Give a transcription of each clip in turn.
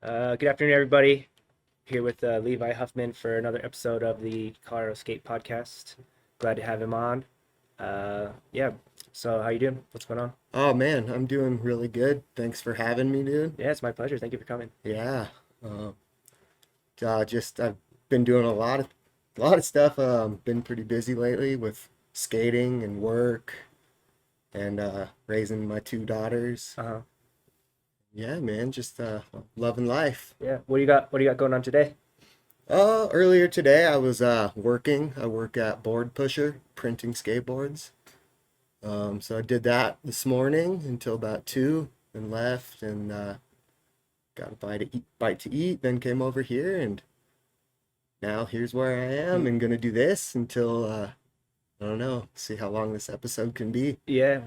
Good afternoon, everybody. Here with Levi Huffman for another episode of the Colorado Skate Podcast. Glad to have him on. Yeah. So, how you doing? What's going on? Oh man, I'm doing really good. Thanks for having me, dude. Yeah, it's my pleasure. Thank you for coming. Yeah. Just I've been doing a lot of stuff. Been pretty busy lately with skating and work and raising my two daughters. Uh-huh. Yeah, man, just loving life. Yeah. What do you got? What do you got going on today? Earlier today I was working. I work at Board Pusher, printing skateboards. So I did that this morning until about 2 and left and got a bite to eat, then came over here and now here's where I am and gonna do this until I don't know, see how long this episode can be. Yeah,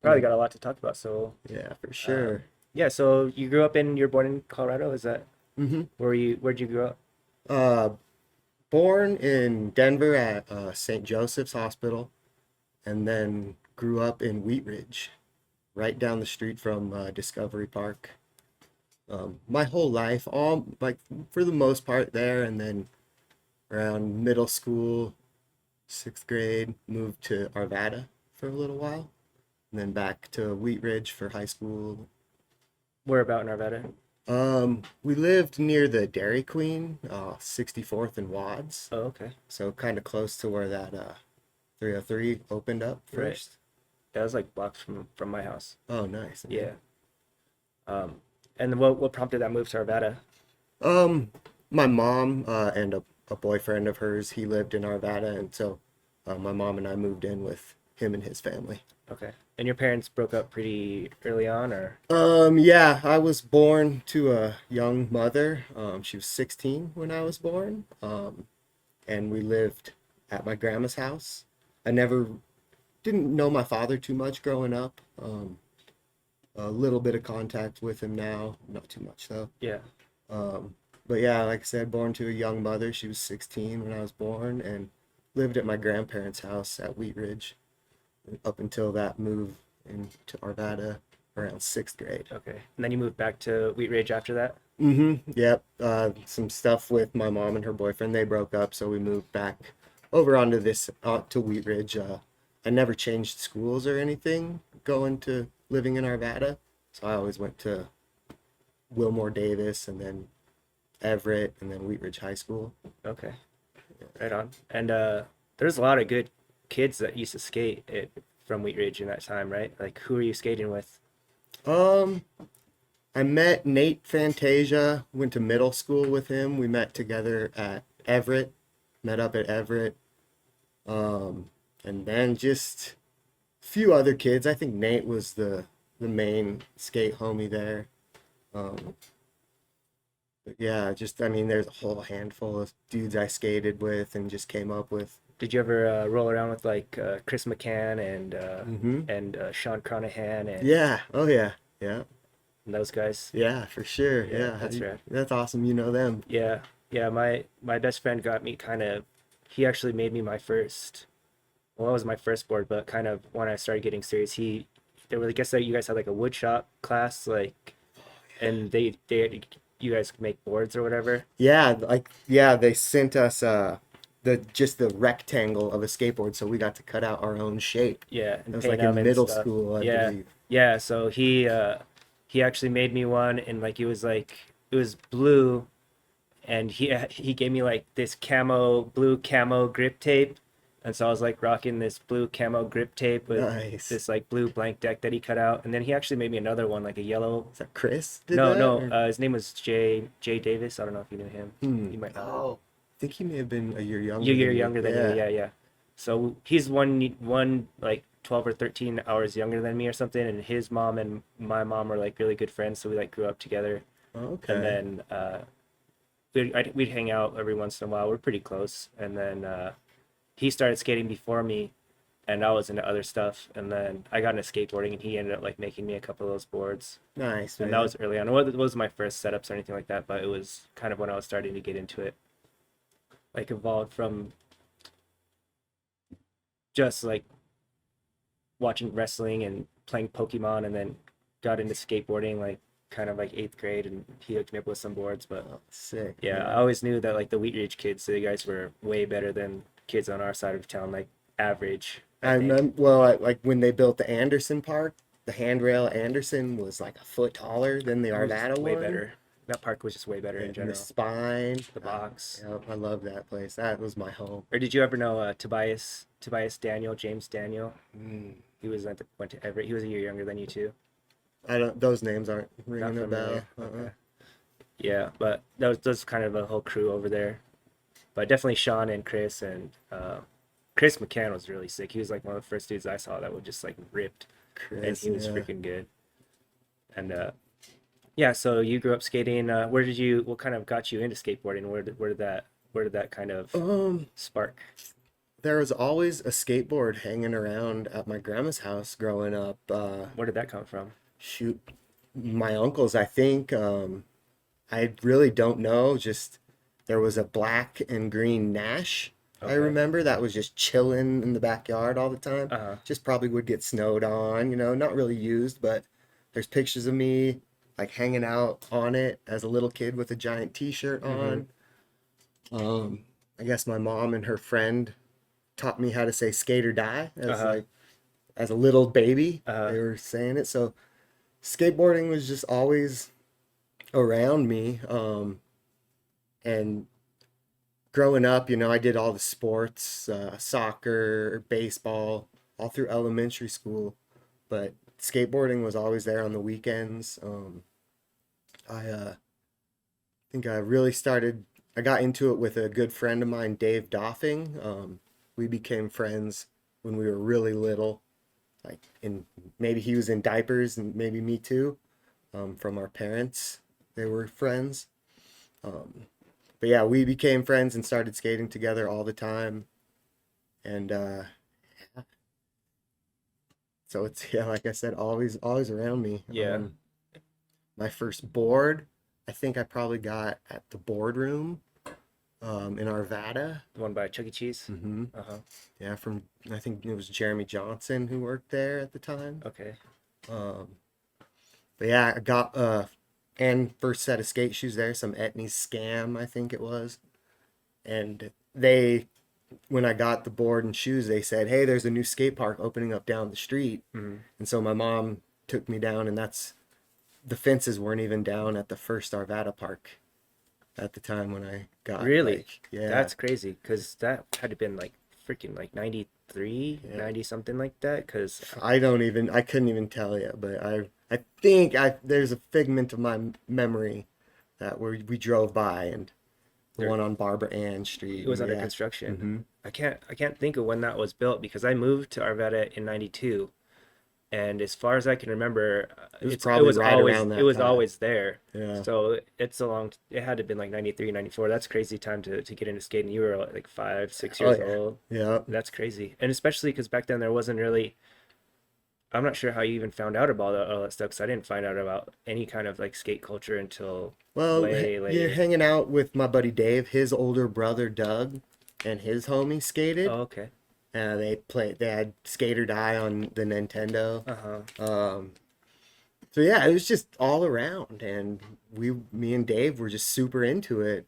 probably Mm, got a lot to talk about. So, yeah, for sure. um, yeah. So you grew up you're born in Colorado. Is that hmm where'd you grow up? Uh, Born in Denver at St. Joseph's Hospital, and then grew up in Wheat Ridge, right down the street from Discovery Park. My whole life, all like for the most part there, and then around middle school, sixth grade, moved to Arvada for a little while, and then back to Wheat Ridge for high school. Where about in Arvada? We lived near the Dairy Queen, 64th and Wads, Oh, okay. so kind of close to where that 303 opened up Right. first. That was like blocks from my house. Oh, nice, man. Yeah. Um, and what prompted that move to Arvada? Um, my mom and a boyfriend of hers, he lived in Arvada, and so my mom and I moved in with him and his family. Okay. And your parents broke up pretty early on, or? Yeah, I was born to a young mother. She was 16 when I was born. And we lived at my grandma's house. I never didn't know my father too much growing up. A little bit of contact with him now, not too much though. Yeah. Um, but yeah, like I said, born to a young mother. She was 16 when I was born and lived at my grandparents' house at Wheat Ridge up until that move into Arvada around sixth grade. Okay. And then you moved back to Wheat Ridge after that? Yep. Some stuff with my mom and her boyfriend. They broke up, so we moved back over onto this to Wheat Ridge. I never changed schools or anything going to living in Arvada, so I always went to Wilmore Davis and then Everett and then Wheat Ridge High School. Okay. Right on. And there's a lot of good kids that used to from Wheat Ridge in that time, right? Like, who are you skating with? Um, I met Nate Fantasia, went to middle school with him. We met together at Everett, met up at Everett. Um, and then just a few other kids. I think Nate was the main skate homie there. Um, but yeah, just I mean, there's a whole handful of dudes I skated with and just came up with. Did you ever roll around with like Chris McCann hmm and Sean Cronahan Yeah. Oh yeah. Yeah. and those guys? Yeah, for sure. Yeah, Yeah. that's right. That's awesome. You know them. Yeah, yeah. My best friend got me He actually made me my first. Well, it was my first board, but kind of when I started getting serious, there was I guess that you guys had like a wood shop class, like, and you guys could make boards or whatever. Yeah, they sent us the rectangle of a skateboard, so we got to cut out our own shape. Yeah, It and was paint like them in and middle stuff. school, I Yeah, believe. yeah. So he actually made me one, and like it was blue, and he gave me like this blue camo grip tape, and so I was like rocking this blue camo grip tape with Nice. this like blue blank deck that he cut out, and then he actually made me another one like a yellow. Is that Chris did No, that no, or his name was Jay Davis. I don't know if you knew him. You might not. Oh, I think he may have been a year younger You're than you. younger than me. Yeah. Yeah, yeah. So he's one like 12 or 13 hours younger than me or something, and his mom and my mom were like really good friends, so we like grew up together. And Okay. then we'd hang out every once in a while. We're pretty close. And then he started skating before me, and I was into other stuff. And then I got into skateboarding, and he ended up like making me a couple of those boards. Nice, And that man. was early on. It wasn't my first setups or anything like that, but it was kind of when I was starting to get into it. Like evolved from just like watching wrestling and playing Pokemon, and then got into skateboarding like kind of like eighth grade, and he hooked me up with some boards. But Oh, sick, yeah, I man. always knew that like the Wheat Ridge kids, so you guys were way better than kids on our side of town, like average, I I think. remember, well, like when they built the Anderson Park, the handrail at Anderson was like a foot taller than the It was Arvada just way one. better. That park was just way better in And the general. spine. The box. Yep, I love that place. That was my home. Or did you ever know Tobias Daniel, James Daniel? Mm. He was went to Everett. He was a year younger than you too. I don't. Those names aren't Not ringing a bell. familiar. Okay. Yeah, but that was kind of a whole crew over there. But definitely Sean and Chris and Chris McCann was really sick. He was like one of the first dudes I saw that was just like ripped, and Chris, he was yeah. freaking good. And yeah, so you grew up skating. Where did you? What kind of got you into skateboarding? Where did that kind of Um, spark? there was always a skateboard hanging around at my grandma's house growing up. Where did that come from? Shoot, my uncles, I think. I really don't know. Just there was a black and green Nash. I Okay. remember that was just chilling in the backyard all the time. Uh-huh. Just probably would get snowed on, not really used, but there's pictures of me like hanging out on it as a little kid with a giant t-shirt Mm-hmm. on. I guess my mom and her friend taught me how to say skate or die Uh-huh. as a little baby. Uh-huh. They were saying it. So skateboarding was just always around me. And growing up, I did all the sports, soccer, baseball, all through elementary school. But skateboarding was always there on the weekends. I think I really started. I got into it with a good friend of mine, Dave Doffing. We became friends when we were really little, like in maybe he was in diapers and maybe me too. From our parents, they were friends. But yeah, we became friends and started skating together all the time. And so it's yeah, like I said, always around me. Yeah. My first board, I think I probably got at the boardroom in Arvada. The one by Chuck E. Cheese. Hmm. Uh-huh. Yeah, from I think it was Jeremy Johnson who worked there at the time. Okay. Um, but yeah, I got and first set of skate shoes there, some Etnies Scam, I think it was. And they when I got the board and shoes, they said, "Hey, there's a new skate park opening up down the street." Mm-hmm. And so my mom took me down, and the fences weren't even down at the first Arvada park at the time when I got Really? like, yeah, That's crazy because that had to been like freaking like 93, yeah. 90 something like that. Because I couldn't even tell you, but I think there's a figment of my memory that we drove by and the there one on Barbara Ann Street, it was and under yeah, construction. hmm I can't think of when that was built because I moved to Arvada in 92, and as far as I can remember, it was it probably was right always around it that was time. always there. Yeah, So it had to have been like 93, 94. That's crazy time to get into skating. You were like 5, 6 oh years yeah, old. yeah. That's crazy. And especially because back then there wasn't really, I'm not sure how you even found out about all that stuff because I didn't find out about any kind of like skate culture until Well, way you're late. hanging out with my buddy Dave. His older brother Doug and his homie skated. Oh, okay. They had Skate or Die on the Nintendo. Uh-huh. So yeah, it was just all around, and me and Dave were just super into it.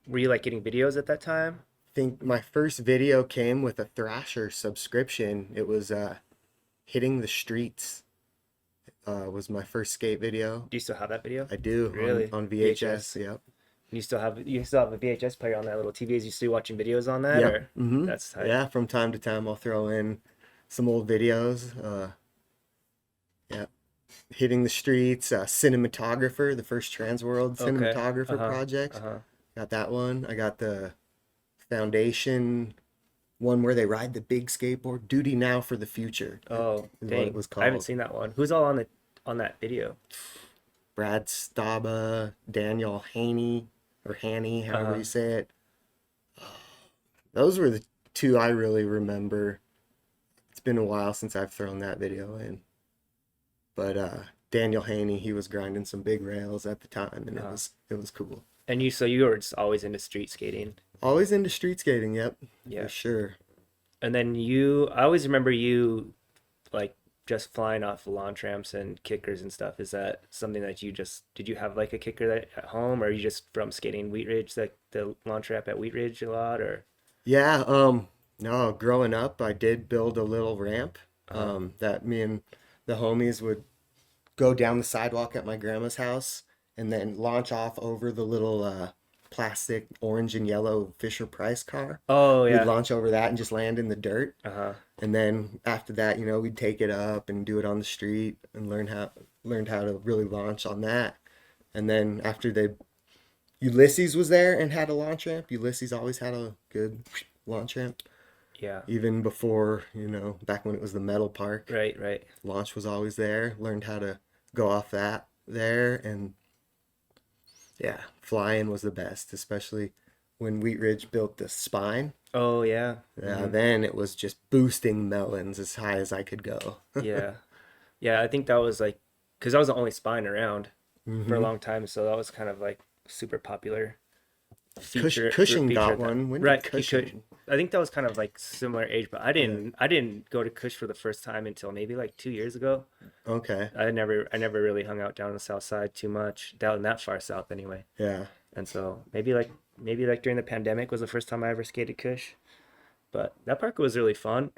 Were you like getting videos at that time? I think my first video came with a Thrasher subscription. It was Hitting the Streets. Was my first skate video. Do you still have that video? I do Really? on VHS. VHS. Yep. You still have a VHS player on that little TV? Is you still watching videos on that, Yep. or Hmm. that's tight? Yeah. From time to time, I'll throw in some old videos. Yeah. Hitting the Streets. Cinematographer, the first Transworld Okay. cinematographer Uh-huh. project. Uh-huh. Got that one. I got the Foundation one where they ride the big skateboard. Duty Now for the Future Oh, is what it dang. was I haven't called. seen that one. Who's all on that video? Brad Staba, Daniel Haney, or Haney, however Uh-huh. you say it. Those were the two I really remember. It's been a while since I've thrown that video in. But Daniel Haney, he was grinding some big rails at the time, and Uh-huh. it was cool. And you were just always into street skating. Always into street skating, yep, for Yeah. sure. And then I always remember you like just flying off the launch ramps and kickers and stuff, is that something that you just did you have like a kicker that at home, or are you just from skating Wheat Ridge, like the launch ramp at Wheat Ridge a lot, or Yeah, no, growing up, I did build a little ramp uh that me and the homies would go down the sidewalk at my grandma's house and then launch off over the little plastic orange and yellow Fisher Price car. oh We'd yeah, launch over that and just land in the dirt. uh-huh. And then after that, we'd take it up and do it on the street and learned how to really launch on that. And then after they Ulysses was there and had a launch ramp. Ulysses always had a good launch ramp. Yeah, Even before, back when it was the metal park, right, right. launch was always there. Learned how to go off that there. And yeah, flying was the best, especially when Wheat Ridge built the spine. Oh yeah. Yeah, then it was just boosting melons as high as I could go. Yeah. Yeah, I think that was like, because that was the only spine around for a hmm long time, so that was kind of like super popular feature Cushing feature got at that. one. When did Right, you could. Cushing? I think that was kind of like similar age, but Yeah. I didn't go to Kush for the first time until maybe like 2 years ago. Okay. I never really hung out down the south side too much, down that far south anyway. Yeah. And so maybe like during the pandemic was the first time I ever skated Kush. But that park was really fun.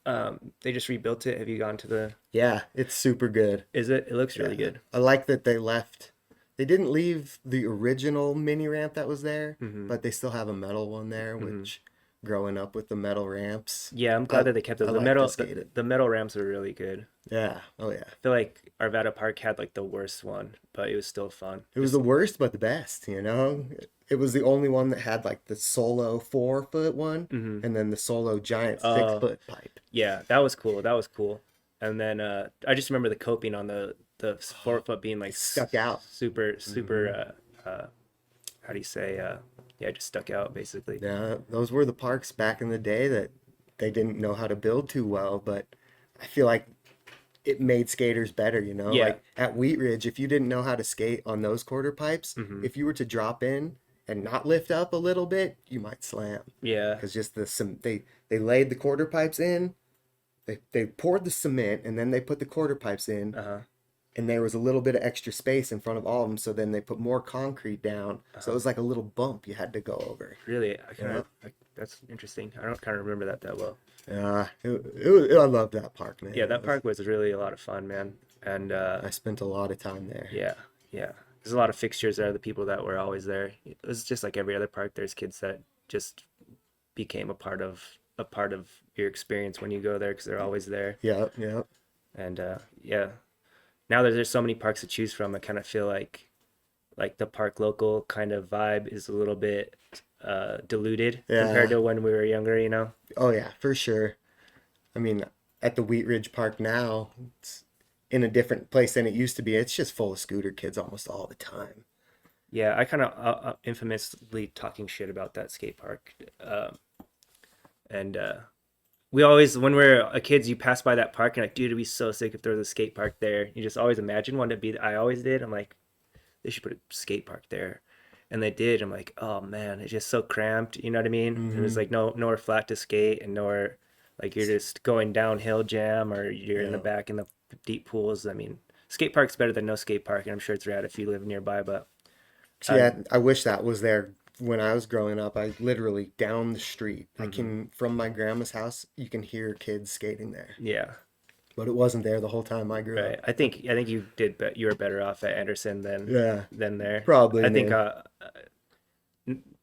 They just rebuilt it. Have you gone to the? Yeah, it's super good. Is it? It looks really Yeah. good. I like that they left. They didn't leave the original mini ramp that was there, Hmm. but they still have a metal one there, Hmm. which growing up with the metal ramps, Yeah, I'm glad I that they kept I those. like to skate it. The metal ramps are really good. Yeah. Oh yeah. I feel like Arvada Park had like the worst one, but it was still fun. It was Just the worst but the best. It was the only one that had like the solo 4 foot one hmm and then the solo giant six uh foot pipe. yeah, that was cool. That was cool. And then I just remember the coping on the 4 foot being like Stuck out. super how do you say yeah, just stuck out basically. Yeah, those were the parks back in the day that they didn't know how to build too well, but I feel like it made skaters better. Yeah. Like at Wheat Ridge, if you didn't know how to skate on those quarter pipes, Hmm. if you were to drop in and not lift up a little bit, you might slam. Yeah. Because just they laid the quarter pipes in, they poured the cement, and then they put the quarter pipes in, Uh-huh. and there was a little bit of extra space in front of all of them. So then they put more concrete down. So it Uh-huh. was like a little bump you had to go over. Really, I kind Yeah. of that's interesting. I don't kind of remember that well. Yeah, I loved that park, man. Yeah, that park was really a lot of fun, man. And I spent a lot of time there. yeah, yeah. There's a lot of fixtures there, the people that were always there. It was just like every other park. There's kids that just became a part of your experience when you go there because they're always there. Yeah, yeah. And yeah, now that there's so many parks to choose from, I kind of feel like the park local kind of vibe is a little bit diluted compared Yeah. to when we were younger, you know? Oh yeah, for sure. I mean, at the Wheat Ridge Park now, it's in a different place than it used to be. It's just full of scooter kids almost all the time. Yeah, I kind of infamously talking shit about that skate park. And we always, when we're kids, you pass by that park and like, dude, it'd be so sick if there was a skate park there. You just always imagine one to be. I always did. I'm like, they should put a skate park there, and they did. I'm like, oh man, it's just so cramped. You know what I mean? There's hmm like nowhere flat to skate and nowhere like you're just going downhill jam or you're in the Yeah. back in the deep pools. I mean, skate park's better than no skate park, and I'm sure it's rad if you live nearby. But So I, yeah, I wish that was there when I was growing up. I literally down the street. I mhm, can from my grandma's house, you can hear kids skating there. yeah. But it wasn't there the whole time I grew Right. up. I think you did you were better off at Anderson Yeah, than there. probably, I think man.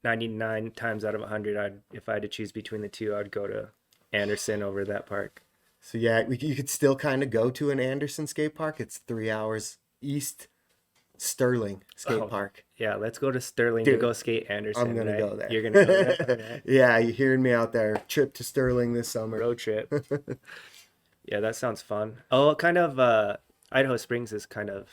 99 times out of 100 I'd if I had to choose between the two, I'd go to Anderson over that park. So yeah, you could still kind of go to an Anderson skate park. It's 3 hours east Sterling skate Oh, park. yeah, let's go to Sterling to Dude, go skate I'm Anderson, gonna right? go You're gonna go there. there. Yeah. Yeah, you hearing me out there? Trip to Sterling this summer. Road trip. Yeah, that sounds fun. Oh, kind of Idaho Springs is kind of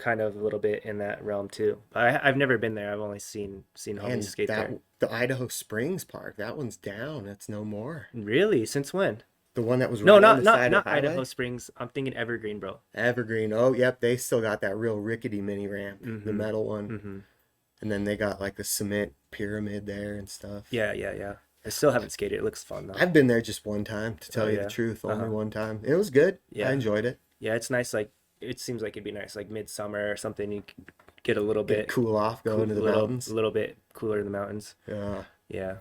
a little bit in that realm too. I've never been there. I've only seen homies And skate there. that the Idaho Springs Park, that one's down. That's no more. Really? Since when? The one that was No, right on the side of not the Idaho highway. Springs. I'm thinking Evergreen, bro. Evergreen. Oh, yep, they still got that real rickety mini ramp, the Mm-hmm. metal one. Mm-hmm. And then they got like the cement pyramid there and stuff. Yeah, yeah, yeah. I still haven't skated. It looks fun though. I've been there just one time, to Oh tell you the yeah. truth. Only Uh-huh. one time. It was good. I Yeah. enjoyed it. Yeah, it's nice. Like it seems like it'd be nice, like midsummer or something. You could get a little Get to bit cool off, go cool, into a the little mountains. bit cooler in the mountains. Yeah. Yeah,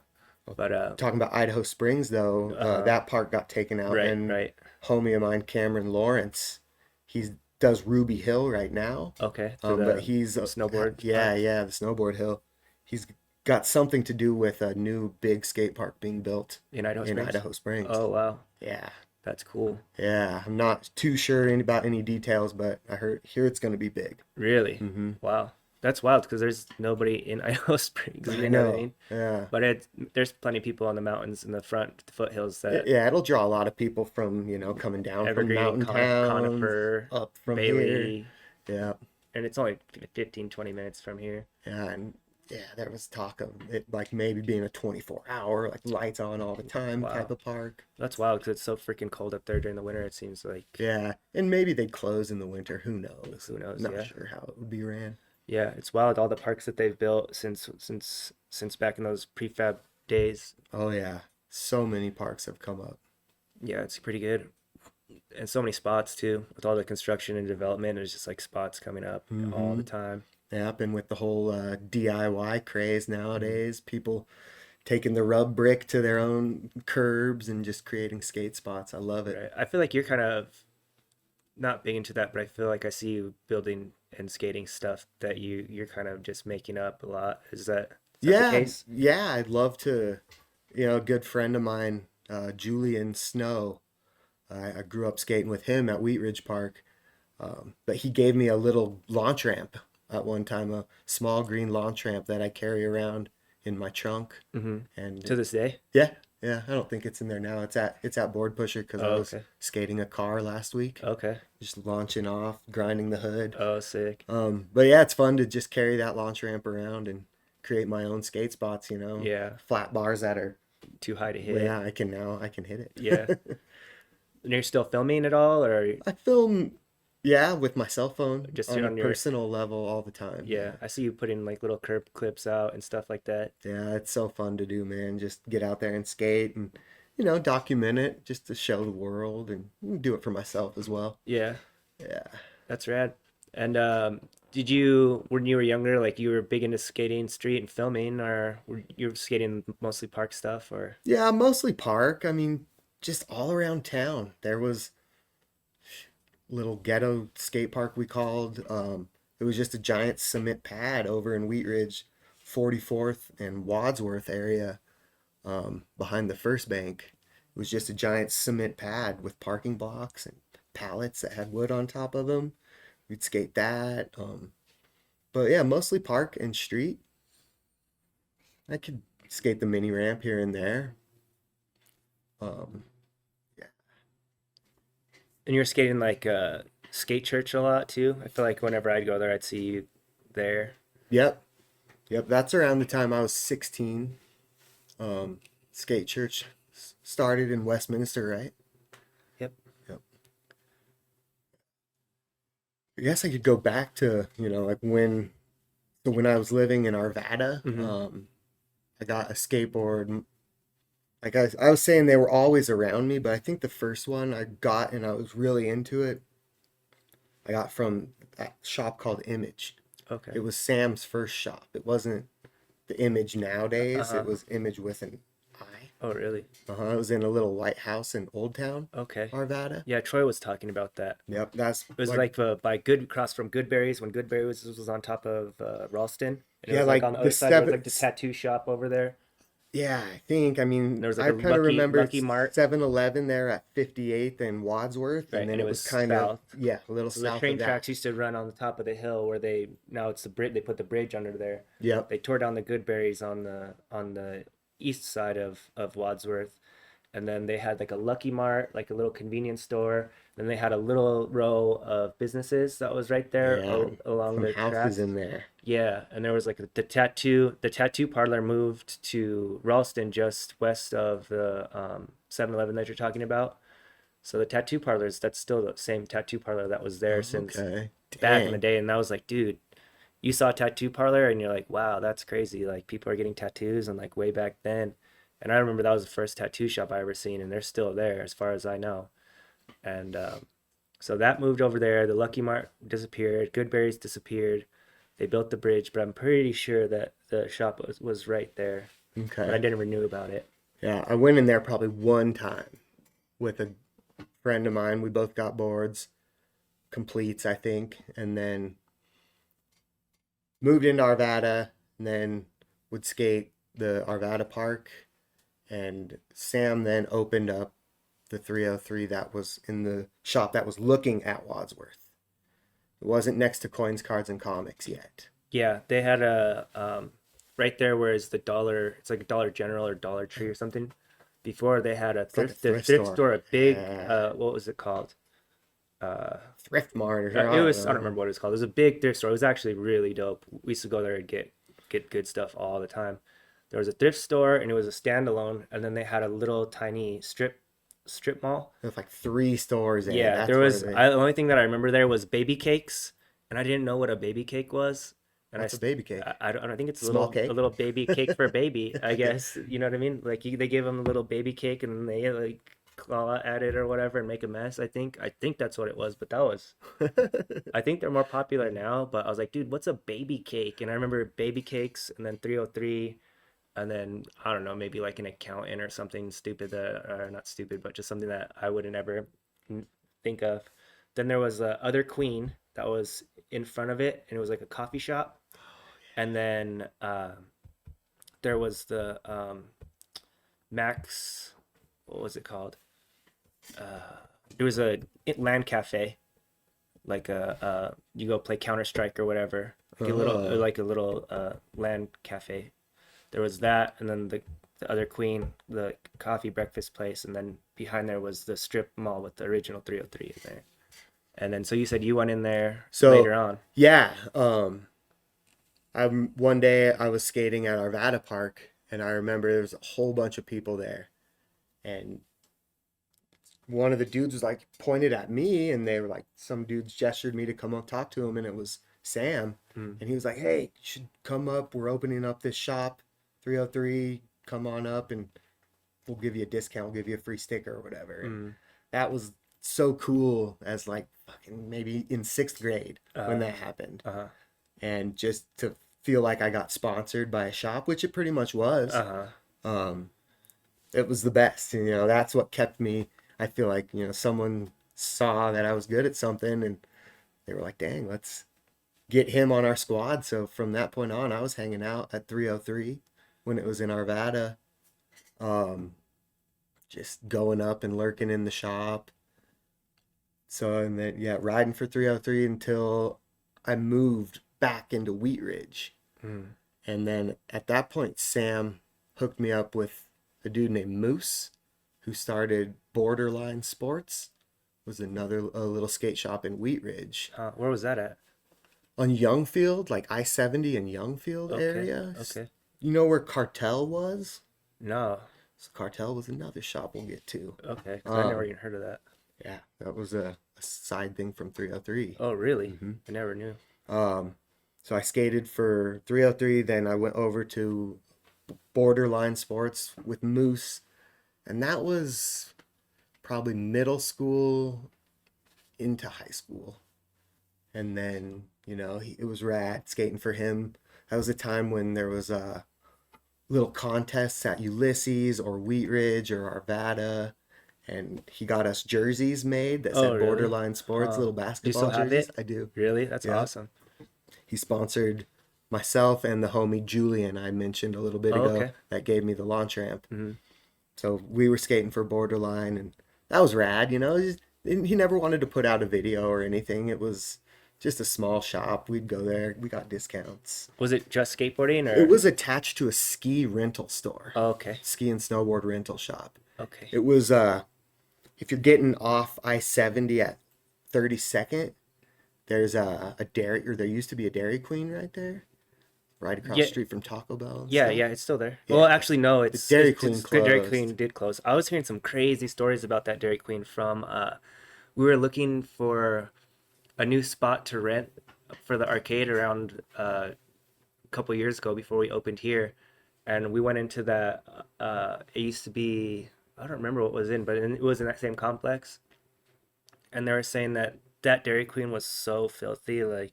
but Talking about Idaho Springs, though, uh, that park got taken out, right, and right. homie of mine, Cameron Lawrence, he does Ruby Hill right now. Okay, for But the he's, snowboard yeah, spot. yeah, the snowboard hill. He's got something to do with a new big skate park being built In Idaho in Springs. Idaho Springs. Oh wow, Yeah, that's cool. yeah. I'm not too sure about any details, but hear it's going to be big. Really? Hmm. Wow, that's wild because there's nobody in Idaho Springs. I You know what I know. mean? Yeah. But there's plenty of people on the mountains in the front, the foothills that Yeah, it'll draw a lot of people from, coming down from Evergreen, mountain towns, Conifer, up from here. Bailey, Yeah. and it's only 15, 20 minutes from here. Yeah, and yeah, there was talk of it like maybe being a 24-hour, like lights on all the time type Wow, of park. that's wild because it's so freaking cold up there during the winter. It seems like Yeah, and maybe they'd close in the winter. Who knows? who knows? Not Yeah, sure how it would be ran. yeah, it's wild all the parks that they've built since back in those prefab days. Oh yeah, so many parks have come up. Yeah, it's pretty good. And so many spots too with all the construction and development. There's just like spots coming up all Mm-hmm. the time. Yep, and with the whole DIY craze Mhm. nowadays, people taking the rub brick to their own curbs and just creating skate spots. I love it. Right. I feel like you're kind of not big into that, but I feel like I see you building and skating stuff that you're kind of just making up a lot. Is that the Yeah, case? yeah, I'd love to. A good friend of mine, Julian Snow. I grew up skating with him at Wheat Ridge Park, but he gave me a little launch ramp at one time, a small green launch ramp that I carry around in my trunk. Hmm. And To this day? yeah, yeah, I don't think it's in there now. It's at Board Pusher because I Oh, was okay. skating a car last week, Okay. just launching off, grinding the hood. Oh, sick. But yeah, it's fun to just carry that launch ramp around and create my own skate spots. Yeah. Flat bars that are, Too high to well, hit. yeah, I can hit Yeah. it. And you're still filming at all, or I film, yeah, with my cell phone just on a on your? personal level all the time. Yeah, Yeah. I see you putting like little curb clips out and stuff like that. Yeah, it's so fun to do, man. Just get out there and skate and, document it just to show the world and do it for myself as well. Yeah, Yeah. that's rad. And did you, when you were younger, like you were big into skating street and filming, or were you skating mostly park stuff, or? Yeah, mostly park. I mean, just all around town. There was little ghetto skate park we called. It was just a giant cement pad over in Wheat Ridge, 44th and Wadsworth area, behind the First Bank. It was just a giant cement pad with parking blocks and pallets that had wood on top of them. We'd skate that. But yeah, mostly park and street. I could skate the mini ramp here and there. Um, yeah. And you were skating like skate church a lot too. I feel like whenever I'd go there, I'd see you there. Yep. Yep. That's around the time I was 16. Skate church started in Westminster, right? Yep. Yep. I guess I could go back to, like when I was living in Arvada. Hmm. I got a skateboard. Like I was saying, they were always around me, but I think the first one I got and I was really into it, I got from a shop called Image. Okay. It was Sam's first shop. It wasn't the Image nowadays. Uh-huh. It was Image with an I. Oh, really? It was in a little lighthouse in Old Town, Okay. Arvada. Yeah, Troy was talking about that. Yep, that's It was like, like by Good across from Goodberry's when Goodberry's was on top of Ralston, and it yeah, was like on like the the other side. There was seven. like the tattoo shop over there. Yeah, I think. I And mean, there was like I a kind of remember Lucky it's Mart, 7-Eleven there at 58th and Wadsworth, right? and then And it it was was kind of, south. yeah, a little So the south of train that. tracks used to run on the top of the hill where they now it's the bridge. They put the bridge under there. Yep. They tore down the Goodberry's on the east side of Wadsworth, and then they had like a Lucky Mart, like a little convenience store. Then they had a little row of businesses that was right there Yeah, along some the houses tracks. in there. Yeah, and there was like the tattoo parlor moved to Ralston just west of the 7-Eleven that you're talking about. So the tattoo parlors, that's still the same tattoo parlor that was there Oh, since okay. back in the Dang. day. And I was like, dude, you saw a tattoo parlor and you're like, wow, that's crazy. Like people are getting tattoos and like way back then. And I remember that was the first tattoo shop I ever seen, and they're still there as far as I know. And so that moved over there. The Lucky Mart disappeared. Goodberry's disappeared. They built the bridge, but I'm pretty sure that the shop was right there. But I Okay. never knew about it. Yeah, I went in there probably one time with a friend of mine. We both got boards, completes, I think, and then moved into Arvada, and then would skate the Arvada Park. And Sam then opened up the 303 that was in the shop that was looking at Wadsworth. It wasn't next to Coins, Cards, and Comics yet. Yeah, they had a right there where is the dollar. It's like a Dollar General or Dollar Tree or something. Before they had a It's like a the thrift thrift store. store, a big Yeah. what was it called? Uh, Thrift Mart or I it don't was, I don't know. remember what it was called. It was a big thrift store. It was actually really dope. We used to go there and get good stuff all the time. There was a thrift store and it was a standalone, and then they had a little tiny strip mall. There's like three stores in it. Yeah, there That's where was. they. The only thing that I remember there was baby cakes, and I didn't know what a baby cake was. And What's a baby cake? I don't. I think it's Small a cake? little baby cake for a baby. I guess you know what I mean. Like they gave them a little baby cake, and they like claw at it or whatever and make a mess. I think that's what it was. But that was. I think they're more popular now. But I was like, dude, what's a baby cake? And I remember baby cakes, and then 303, and then I don't know, maybe like an accountant or something stupid that, or not stupid, but just something that I wouldn't ever think of. Then there was the other queen that was in front of it, and it was like a coffee shop. And then there was the Max, what was it called? It was a land cafe, like you go play Counter Strike or whatever, Oh. like a little land cafe. There was that, and then the other queen, the coffee breakfast place, and then behind there was the strip mall with the original 303 in there. And then so you said you went in there So, later on. yeah, one day I was skating at Arvada Park, and I remember there was a whole bunch of people there, and one of the dudes was like pointed at me, and they were like, some dudes gestured me to come up talk to him, and it was Sam, Mm, and he was like, "Hey, you should come up. We're opening up this shop, 303. Come on up, and we'll give you a discount. We'll give you a free sticker or whatever." And mm, that was so cool as like fucking maybe in sixth grade when uh, that happened, uh-huh, and just to feel like I got sponsored by a shop, which it pretty much was. uh-huh. Um, it was the best. And, that's what kept me. I feel like, someone saw that I was good at something and they were like, dang, let's get him on our squad. So from that point on, I was hanging out at 303 when it was in Arvada, um, just going up and lurking in the shop. So, and then, yeah, riding for 303 until I moved back into Wheat Ridge. Mm. And then at that point, Sam hooked me up with a dude named Moose, who started Borderline Sports, was another a little skate shop in Wheat Ridge Where was that at? on Youngfield, like I-70 and Youngfield Okay, area. okay. You know where Cartel was? No, So Cartel was another shop we'll get to. okay, because I never Um, even heard of that. yeah, that was a side thing from 303. Oh, really? Mm-hmm. I never knew. Um, so I skated for 303, then I went over to Borderline Sports with Moose, and that was probably middle school into high school. And then, it was rad skating for him. That was a time when there was little contests at Ulysses or Wheat Ridge or Arvada, and he got us jerseys made that Oh, said really? Borderline Sports, Huh. little Do you still basketball have jerseys. it? I do. Really? That's Yeah. awesome. He sponsored myself and the homie Julian I mentioned a little bit Oh, ago okay. that gave me the launch ramp. Mm-hmm. So we were skating for Borderline, and that was rad. He never wanted to put out a video or anything. It was just a small shop. We'd go there. We got discounts. Was it just skateboarding It or? was attached to a ski rental store, Oh, okay. ski and snowboard rental shop. Okay. It was if you're getting off I-70 at 32nd, there's a dairy, or there used to be a Dairy Queen right there, right across the Yeah, street from Taco Bell and yeah, stuff. yeah. It's still there. Well, Yeah, actually, no. the Dairy Queen It's good. Dairy closed. Queen did close. I was hearing some crazy stories about that Dairy Queen from. We were looking for a new spot to rent for the arcade around a couple years ago before we opened here, and we went into that. It used to be, I don't remember what was in, but it was in that same complex, and they were saying that that Dairy Queen was so filthy, like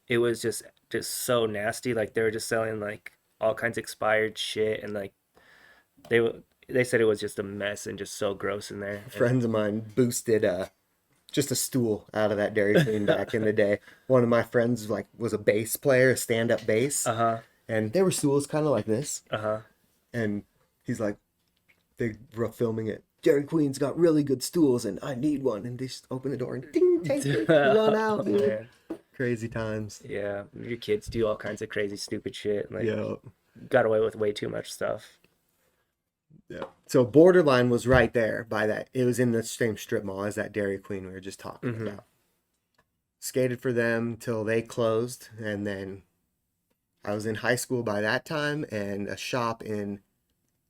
it was just so nasty. Like they were just selling like all kinds of expired shit, and like they said it was just a mess and just so gross in there. And Friends of mine boosted just a stool out of that Dairy Queen back in the day. One of my friends like was a bass player, a stand-up bass, uh-huh, and they were stools kind of like this. uh-huh. And he's like, they were filming it. Dairy Queen's got really good stools, and I need one. And they just open the door and ding, take it, run Oh out, dude. man. Crazy times. Yeah, your kids do all kinds of crazy stupid shit. Like Yeah, got away with way too much stuff. yeah. So Borderline was right there by that. It was in the same strip mall as that Dairy Queen we were just talking Hmm. about. Skated for them till they closed, and then I was in high school by that time, and a shop in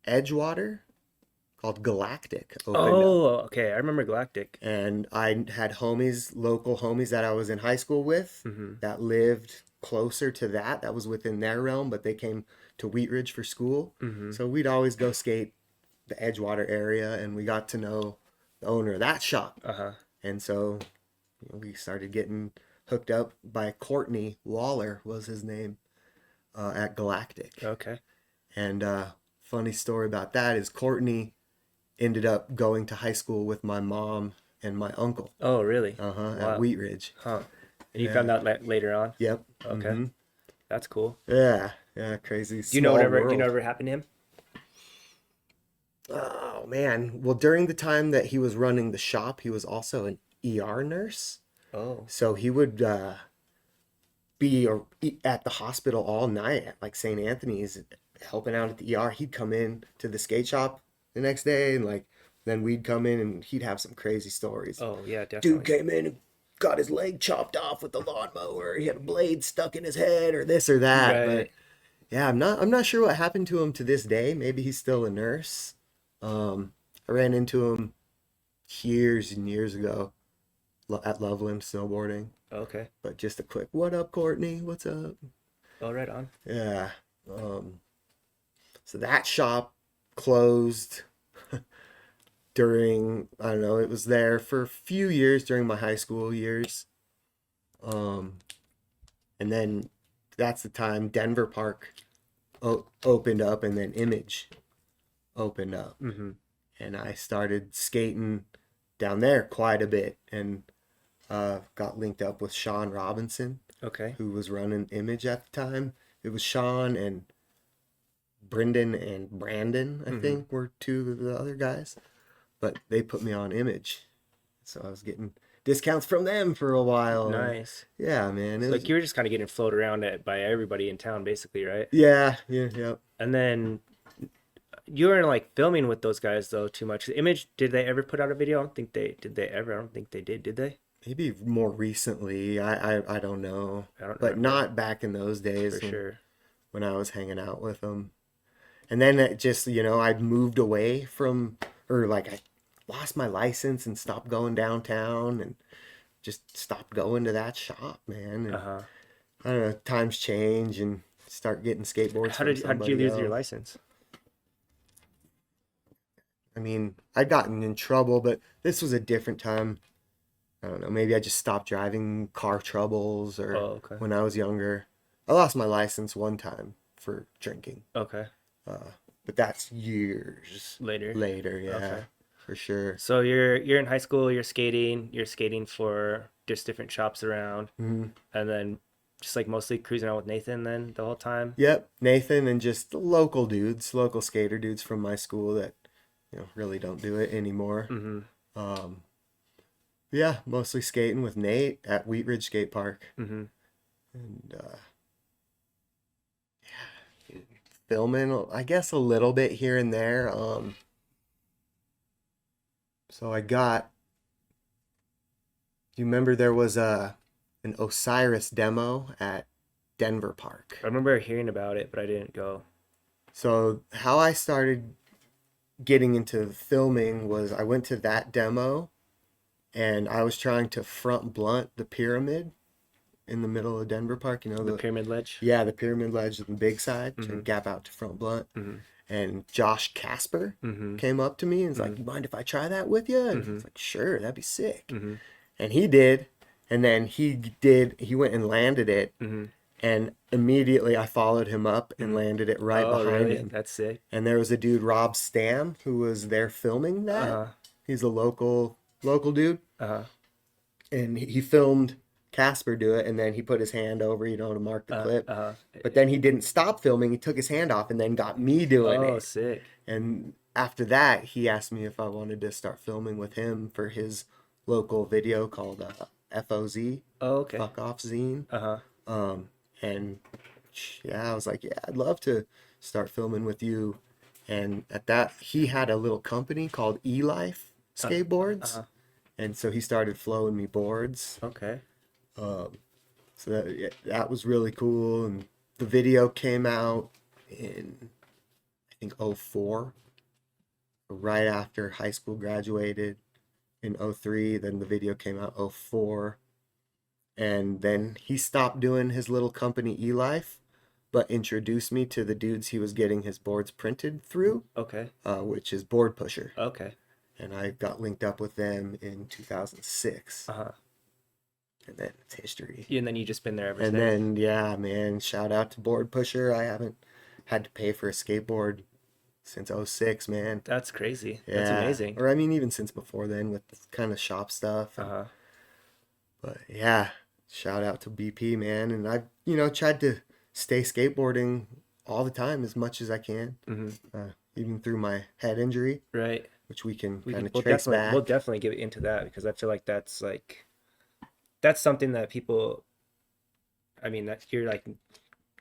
Edgewater called Galactic opened up. Oh, okay. I remember Galactic. And I had homies, local homies that I was in high school with Hmm. that lived closer to that. That was within their realm, but they came to Wheat Ridge for school. Hmm. So we'd always go skate the Edgewater area, and we got to know the owner of that shop. Uh-huh. And so we started getting hooked up by Courtney Waller was his name at Galactic. Okay. And funny story about that is Courtney ended up going to high school with my mom and my uncle. Oh, really? At Wow. Wheat Ridge. Huh. And you found Yeah. out later on? Yep. Okay. That's cool. Yeah. Yeah. Crazy. Do you know Small whatever, do you know world. whatever happened to him? Oh man. Well, during the time that he was running the shop, he was also an ER nurse. Oh. So he would be at the hospital all night at like St. Anthony's, helping out at the ER. He'd come in to the skate shop the next day, and like then we'd come in and he'd have some crazy stories. Oh, yeah, Dude definitely. came in and got his leg chopped off with the lawnmower. He had a blade stuck in his head, or this or that. But Right. yeah, I'm not sure what happened to him to this day. Maybe he's still a nurse. I ran into him years and years ago at Loveland snowboarding. Okay. But just a quick, what up, Courtney? What's up? Oh, right on. Yeah. So that shop closed during, I don't know, it was there for a few years during my high school years. Um, and then that's the time Denver Park opened up, and then Image opened up. Hmm. And I started skating down there quite a bit, and got linked up with Sean Robinson, Okay. who was running Image at the time. It was Sean and Brendan and Brandon, I Hmm. think, were two of the other guys. But they put me on Image. So I was getting discounts from them for a while. And Nice. yeah, man. It So like was, you were just kind of getting floated around by everybody in town, basically, right? yeah, yeah, yeah. And then you weren't like filming with those guys though too much. Image, did they ever put out a video? I don't think they did. They ever? I don't think they did. Did they? Maybe more recently. I don't know. I don't But remember not back in those days for sure. when I was hanging out with them. And then it just, I'd moved away from, or like I lost my license and stopped going downtown and just stopped going to that shop, man. Uh And huh. I don't know, times change and start getting skateboards from How did you somebody lose your else. license? I mean, I'd gotten in trouble, but this was a different time. I don't know, maybe I just stopped driving car troubles or Oh, okay. when I was younger. I lost my license one time for drinking. Okay. But that's years Later. later, yeah, Okay. for sure. So you're in high school. You're skating for just different shops around, Mhm. and then just like mostly cruising out with Nathan then the whole time. Yep, Nathan and just local dudes, local skater dudes from my school that really don't do it anymore. Mm-hmm. Um, yeah, mostly skating with Nate at Wheat Ridge Skate Park, Mm-hmm. and filming, I guess, a little bit here and there. So I got. Do you remember there was an Osiris demo at Denver Park? I remember hearing about it, but I didn't go. So how I started getting into filming was I went to that demo and I was trying to front blunt the pyramid in the middle of Denver Park. You know The Pyramid Ledge. yeah, the Pyramid Ledge, the big side, Mm-hmm. and gap out to Front Blunt. Mm-hmm. And Josh Casper Mm-hmm. came up to me and was like, Mm-hmm. "You mind if I try that with you?" And I Mm-hmm. was like, "Sure, that'd be sick." Mm-hmm. And he did. And then he went and landed it. Mm-hmm. And immediately I followed him up and Mm-hmm. landed it right Oh, behind really? him. That's sick. And there was a dude, Rob Stam, who was there filming that. Uh-huh. He's a local dude. Uh-huh. And he filmed Casper do it. And then he put his hand over, to mark the clip. Uh-huh. But then he didn't stop filming. He took his hand off and then got me doing Oh, it. sick. And after that, he asked me if I wanted to start filming with him for his local video called FOZ, Oh, okay. Fuck Off Zine. Uh-huh. And yeah, I was like, yeah, I'd love to start filming with you. And at that, he had a little company called E-Life Skateboards. Uh-huh. And so he started flowing me boards. Okay. So that was really cool. And the video came out in, I think, '04, right after high school graduated in '03. Then the video came out '04. And then he stopped doing his little company E-Life, but introduced me to the dudes he was getting his boards printed through, Okay. which is Board Pusher. Okay. And I got linked up with them in 2006. Uh-huh. And then it's history. And then you just been there ever And since. then, yeah, man, shout out to Board Pusher. I haven't had to pay for a skateboard since '06, man. That's crazy. Yeah. That's amazing. Or I mean, even since before then with kind of shop stuff. Uh-huh. But yeah, shout out to BP, man. And I've, tried to stay skateboarding all the time as much as I can, Mm-hmm. even through my head injury, Right. which we can We'll kind of trace back. definitely get into that because I feel like that's something that people, I mean, that you're like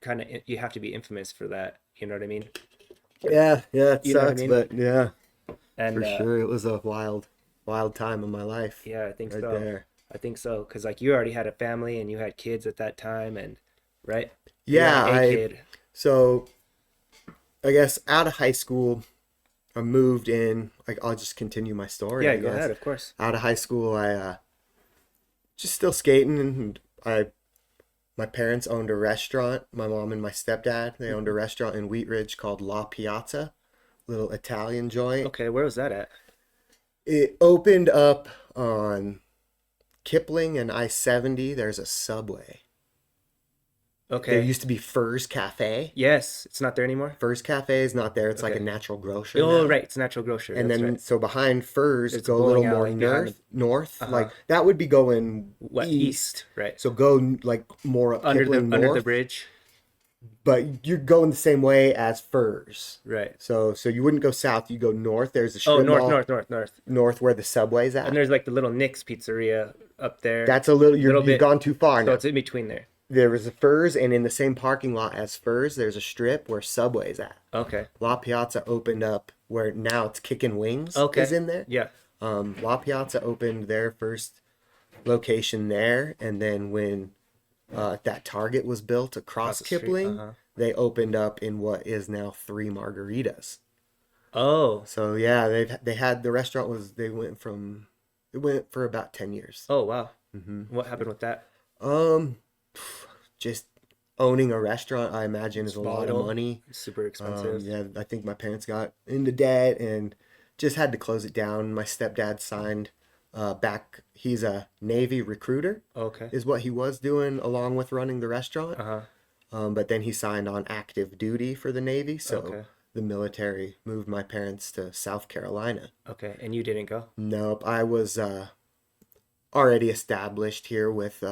kind of, you have to be infamous for that. You know what I mean? Yeah, it You know what I sucks, mean? but yeah, And for sure, it was a wild time in my life. yeah, I think right so. there. I think so because like you already had a family and you had kids at that time, and right? Yeah, You had a kid. So I guess out of high school, I moved in. Like, I'll just continue my story. Yeah, I go guess. ahead, of course. Out of high school, I just still skating, and my parents owned a restaurant. My mom and my stepdad, they owned a restaurant in Wheat Ridge called La Piazza, little Italian joint. Okay, where was that at? It opened up on Kipling and I-70. There's a Subway. There Okay. used to be Furs Cafe. Yes, it's not there anymore. Furs Cafe is not there. It's like Okay. a natural grocer Oh, now. right, it's Natural Grocer. And That's then right. so behind Furs, It's go a bowling little more alley behind north. Uh-huh. Like that would be going What east. right? So go like more up Under Kipling the north, bridge. but you're going the same way as Furs. Right. So you wouldn't go south. You go north. There's a Oh, strip mall north. where the Subway's at. And there's like the little Nick's Pizzeria up there. That's a little. Little You've bit. gone too far So now. it's in between there. There was a Furs, and in the same parking lot as Furs, there's a strip where Subway's at. Okay. La Piazza opened up where now it's Kickin' Wings Okay. is in there. Yeah. La Piazza opened their first location there, and then when that Target was built across the street, Kipling, uh-huh. they opened up in what is now Three Margaritas. Oh. So yeah, they had the restaurant it went for about 10 years. Oh, wow. Mm-hmm. What happened with that? Just owning a restaurant, I imagine, is a lot of Volatile. money. Super expensive. Yeah, I think my parents got into debt and just had to close it down. My stepdad signed back. He's a Navy recruiter, Okay. is what he was doing along with running the restaurant. Uh-huh. But then he signed on active duty for the Navy, so Okay. the military moved my parents to South Carolina. Okay. And you didn't go? Nope, I was already established here with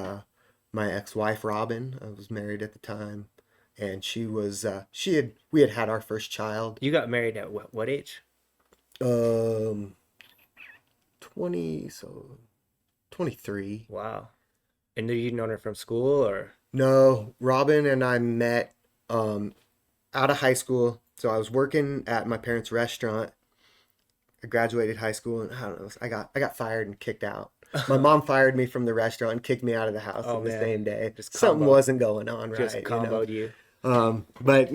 my ex-wife Robin. I was married at the time, and she was we had our first child. You got married at what age? 23. Wow. And you known her from school or? No, Robin and I met out of high school. So I was working at my parents' restaurant. I graduated high school, and I don't know, I got fired and kicked out. My mom fired me from the restaurant and kicked me out of the house Oh, on the man. same day. Just Something combo. wasn't going on right. Just you know? comboed you. But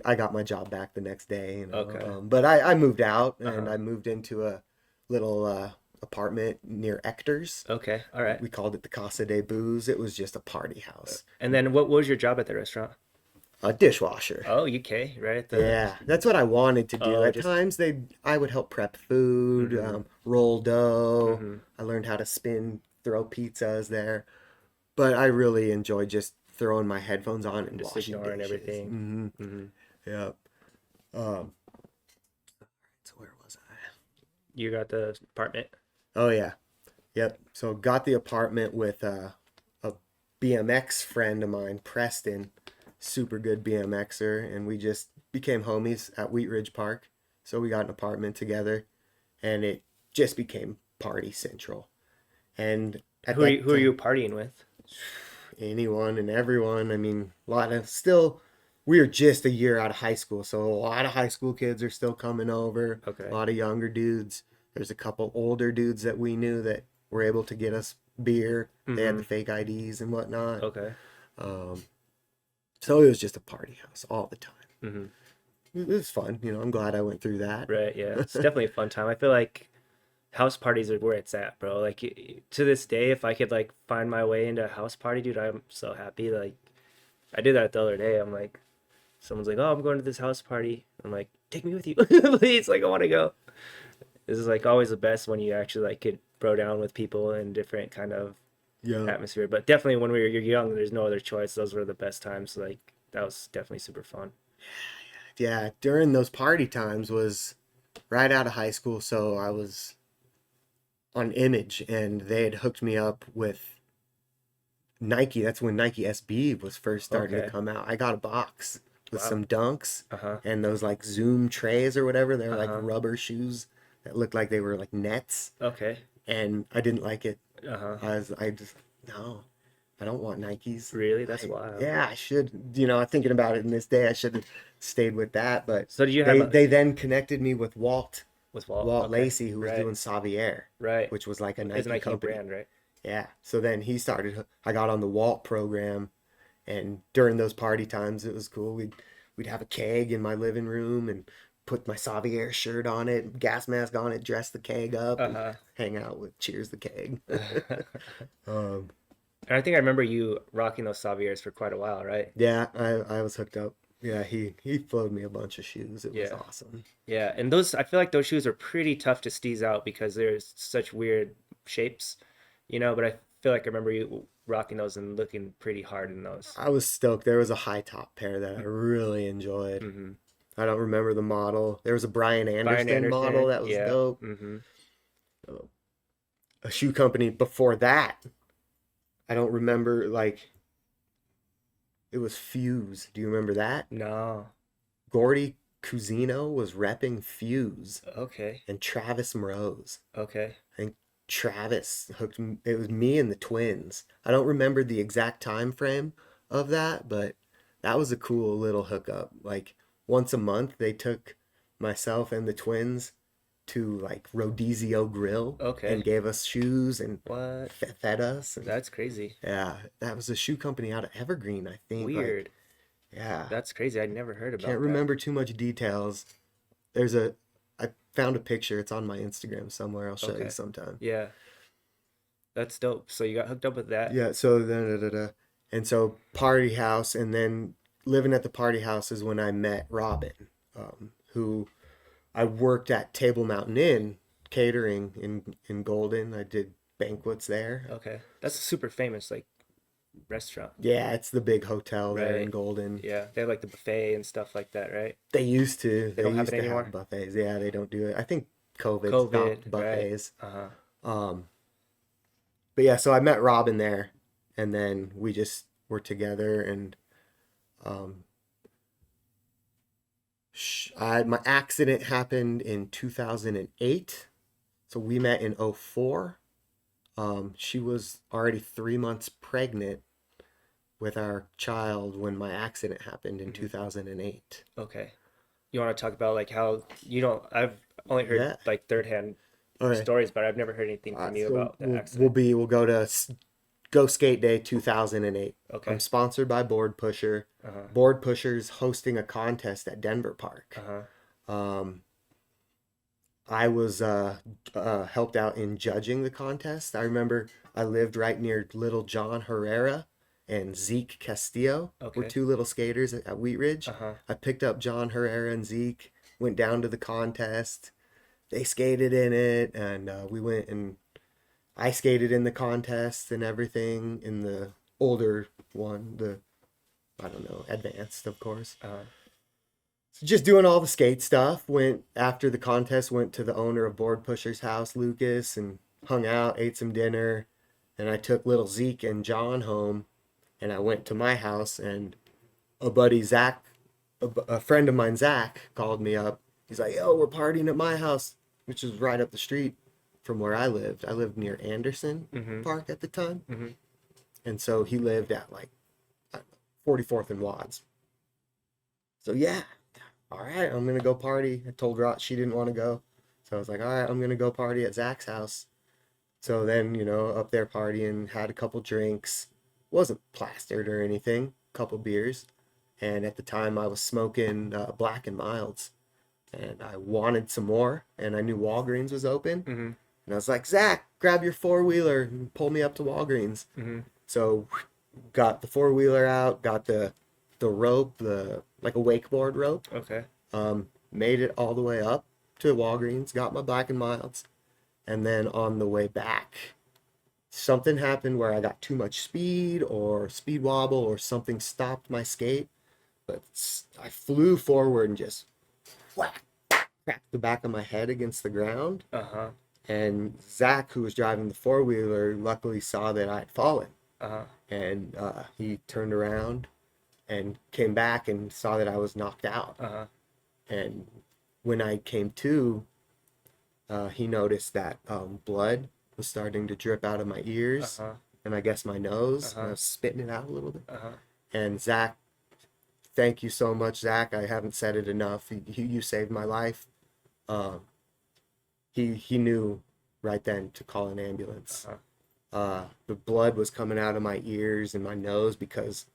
I got my job back the next day. Okay. But I moved out, and Uh-huh. I moved into a little apartment near Ector's. Okay. All right. We called it the Casa de Booze. It was just a party house. And then what was your job at the restaurant? A dishwasher. Oh, UK, right at the. Yeah, that's what I wanted to do. Oh, At just. times I would help prep food, Mm-hmm. roll dough. Mm-hmm. I learned how to spin, throw pizzas there. But I really enjoy just throwing my headphones on and Just washing ignoring dishes. everything. Mm-hmm. Yep. Um, so where was I? You got the apartment. Oh yeah. Yep. So got the apartment with a BMX friend of mine, Preston, super good BMXer, and we just became homies at Wheat Ridge Park. So we got an apartment together, and it just became party central. And at that Who are you time, partying with? anyone and everyone. I mean, a lot of still, we were just a year out of high school, so a lot of high school kids are still coming over. A Okay. lot of younger dudes. There's a couple older dudes that we knew that were able to get us beer. They had Mm-hmm. the fake IDs and whatnot. Okay. Um, so it was just a party house all the time. Mm-hmm. It was fun. I'm glad I went through that. Right. Yeah. It's definitely a fun time. I feel like house parties are where it's at, bro. Like to this day, if I could like find my way into a house party, dude, I'm so happy. Like I did that the other day. I'm like, someone's like, "Oh, I'm going to this house party." I'm like, "Take me with you, please." Like I want to go. This is like always the best when you actually like could bro down with people in different kind of Yeah. atmosphere. But definitely when you're young, there's no other choice. Those were the best times. Like that was definitely super fun. Yeah. During those party times was right out of high school, so I was on Image, and they had hooked me up with Nike. That's when Nike SB was first starting to Okay. come out. I got a box with Wow. some Dunks Uh huh. and those like Zoom trays or whatever. They're Uh like huh. rubber shoes that looked like they were like nets, Okay. and I didn't like it. Uh huh. I just no, I don't want Nikes. Really? That's wild. Yeah, I should. Thinking about it in this day, I should have stayed with that. But So did you have they then connected me with with Walt? Walt Okay. Lacey, who was Right. doing Savier, Right. which was like a Is Nike Nike a company. brand, right? Yeah. So then I got on the Walt program, and during those party times, it was cool. We'd have a keg in my living room and put my Savier shirt on it, gas mask on it, dress the keg up, and Uh hang out with Cheers the Keg. huh. um, And I think I remember you rocking those Saviers for quite a while, right? yeah, I was hooked up. Yeah, he flowed me a bunch of shoes. It was Yeah. awesome. Yeah. And those, I feel like those shoes are pretty tough to steeze out because there's such weird shapes, but I feel like I remember you rocking those and looking pretty hard in those. I was stoked. There was a high top pair that I really enjoyed. Mm-hmm. I don't remember the model. There was a Brian Brian Anderson model Anderson. that was Yeah. dope. Mm-hmm. A shoe company before that, I don't remember, like, it was Fuse. Do you remember that? No. Gordy Cusino was repping Fuse, Okay. and Travis Mrose. Okay. I think Travis hooked me. It was me and the twins. I don't remember the exact time frame of that, but that was a cool little hookup. Like once a month, they took myself and the twins to like Rodizio Grill and Okay. gave us shoes and What? fed us. And That's crazy. yeah, that was a shoe company out of Evergreen, I think. Like, Weird. yeah, That's crazy. I never heard can't about that. remember too much details. There's I found a picture. It's on my Instagram somewhere. I'll show you Okay. sometime. Yeah. That's dope. So you got hooked up with that. Yeah, so and so party house, and then living at the party house is when I met Robin, who I worked at Table Mountain Inn catering in Golden. I did banquets there. Okay. That's a super famous like restaurant, Yeah, it's the big hotel there in right? Golden. Yeah. They have like the buffet and stuff like that, right? They used to. They They don't have it used to have anymore. buffets. Yeah, they don't do it. I think COVID stopped COVID, right? buffets. Uh-huh. Um, but yeah, so I met Robin there, and then we just were together, and um, my accident happened in 2008, so we met in '04. She was already 3 months pregnant with our child when my accident happened in Hmm. 2008. Okay. You want to talk about like how you don't I've only heard Yeah. like third hand All right. stories, but I've never heard anything from you So about the accident. we'll go to Go Skate Day 2008. I'm Okay. sponsored by Board Pusher. Uh-huh. Board Pusher's hosting a contest at Denver Park. Uh-huh. Um, I was helped out in judging the contest. I remember I lived right near little John Herrera and Zeke Castillo were Okay. two little skaters at Wheat Ridge. Uh-huh. I picked up John Herrera and Zeke, went down to the contest. They skated in it, and we went and I skated in the contest and everything in the older one, the I don't know, advanced, of course. Uh-huh. So just doing all the skate stuff. Went after the contest, went to the owner of Board Pusher's house, Lucas, and hung out, ate some dinner. And I took little Zeke and John home, and I went to my house. And a buddy, Zach, a friend of mine, Zach, called me up. He's like, "Yo, we're partying at my house," which is right up the street from where I lived. I lived near Anderson Mm-hmm. Park at the time, Mm-hmm. and so he lived at like 44th and Watts. So yeah, all right, I'm gonna go party. I told Rot she didn't want to go, so I was like, all right, I'm gonna go party at Zach's house. So then, up there partying, had a couple drinks, wasn't plastered or anything, couple beers, and at the time I was smoking Black and Milds, and I wanted some more, and I knew Walgreens was open, Mm-hmm. and I was like, Zach, grab your four-wheeler and pull me up to Walgreens. Mm-hmm. So got the four-wheeler out, got the rope, the like a wakeboard rope. Okay. Made it all the way up to Walgreens, got my Black and Milds, and then on the way back, something happened where I got too much speed or speed wobble or something stopped my skate. But I flew forward and just whack, cracked the back of my head against the ground. Uh-huh. And Zach, who was driving the four wheeler, luckily saw that I had fallen. Uh-huh. And he turned around and came back and saw that I was knocked out. Uh-huh. And when I came to, he noticed that blood was starting to drip out of my ears Uh-huh. and I guess my nose. And I Uh-huh. was spitting it out a little bit. Uh-huh. And Zach, thank you so much, Zach. I haven't said it enough. You saved my life. Um, he knew right then to call an ambulance. Uh-huh. The blood was coming out of my ears and my nose because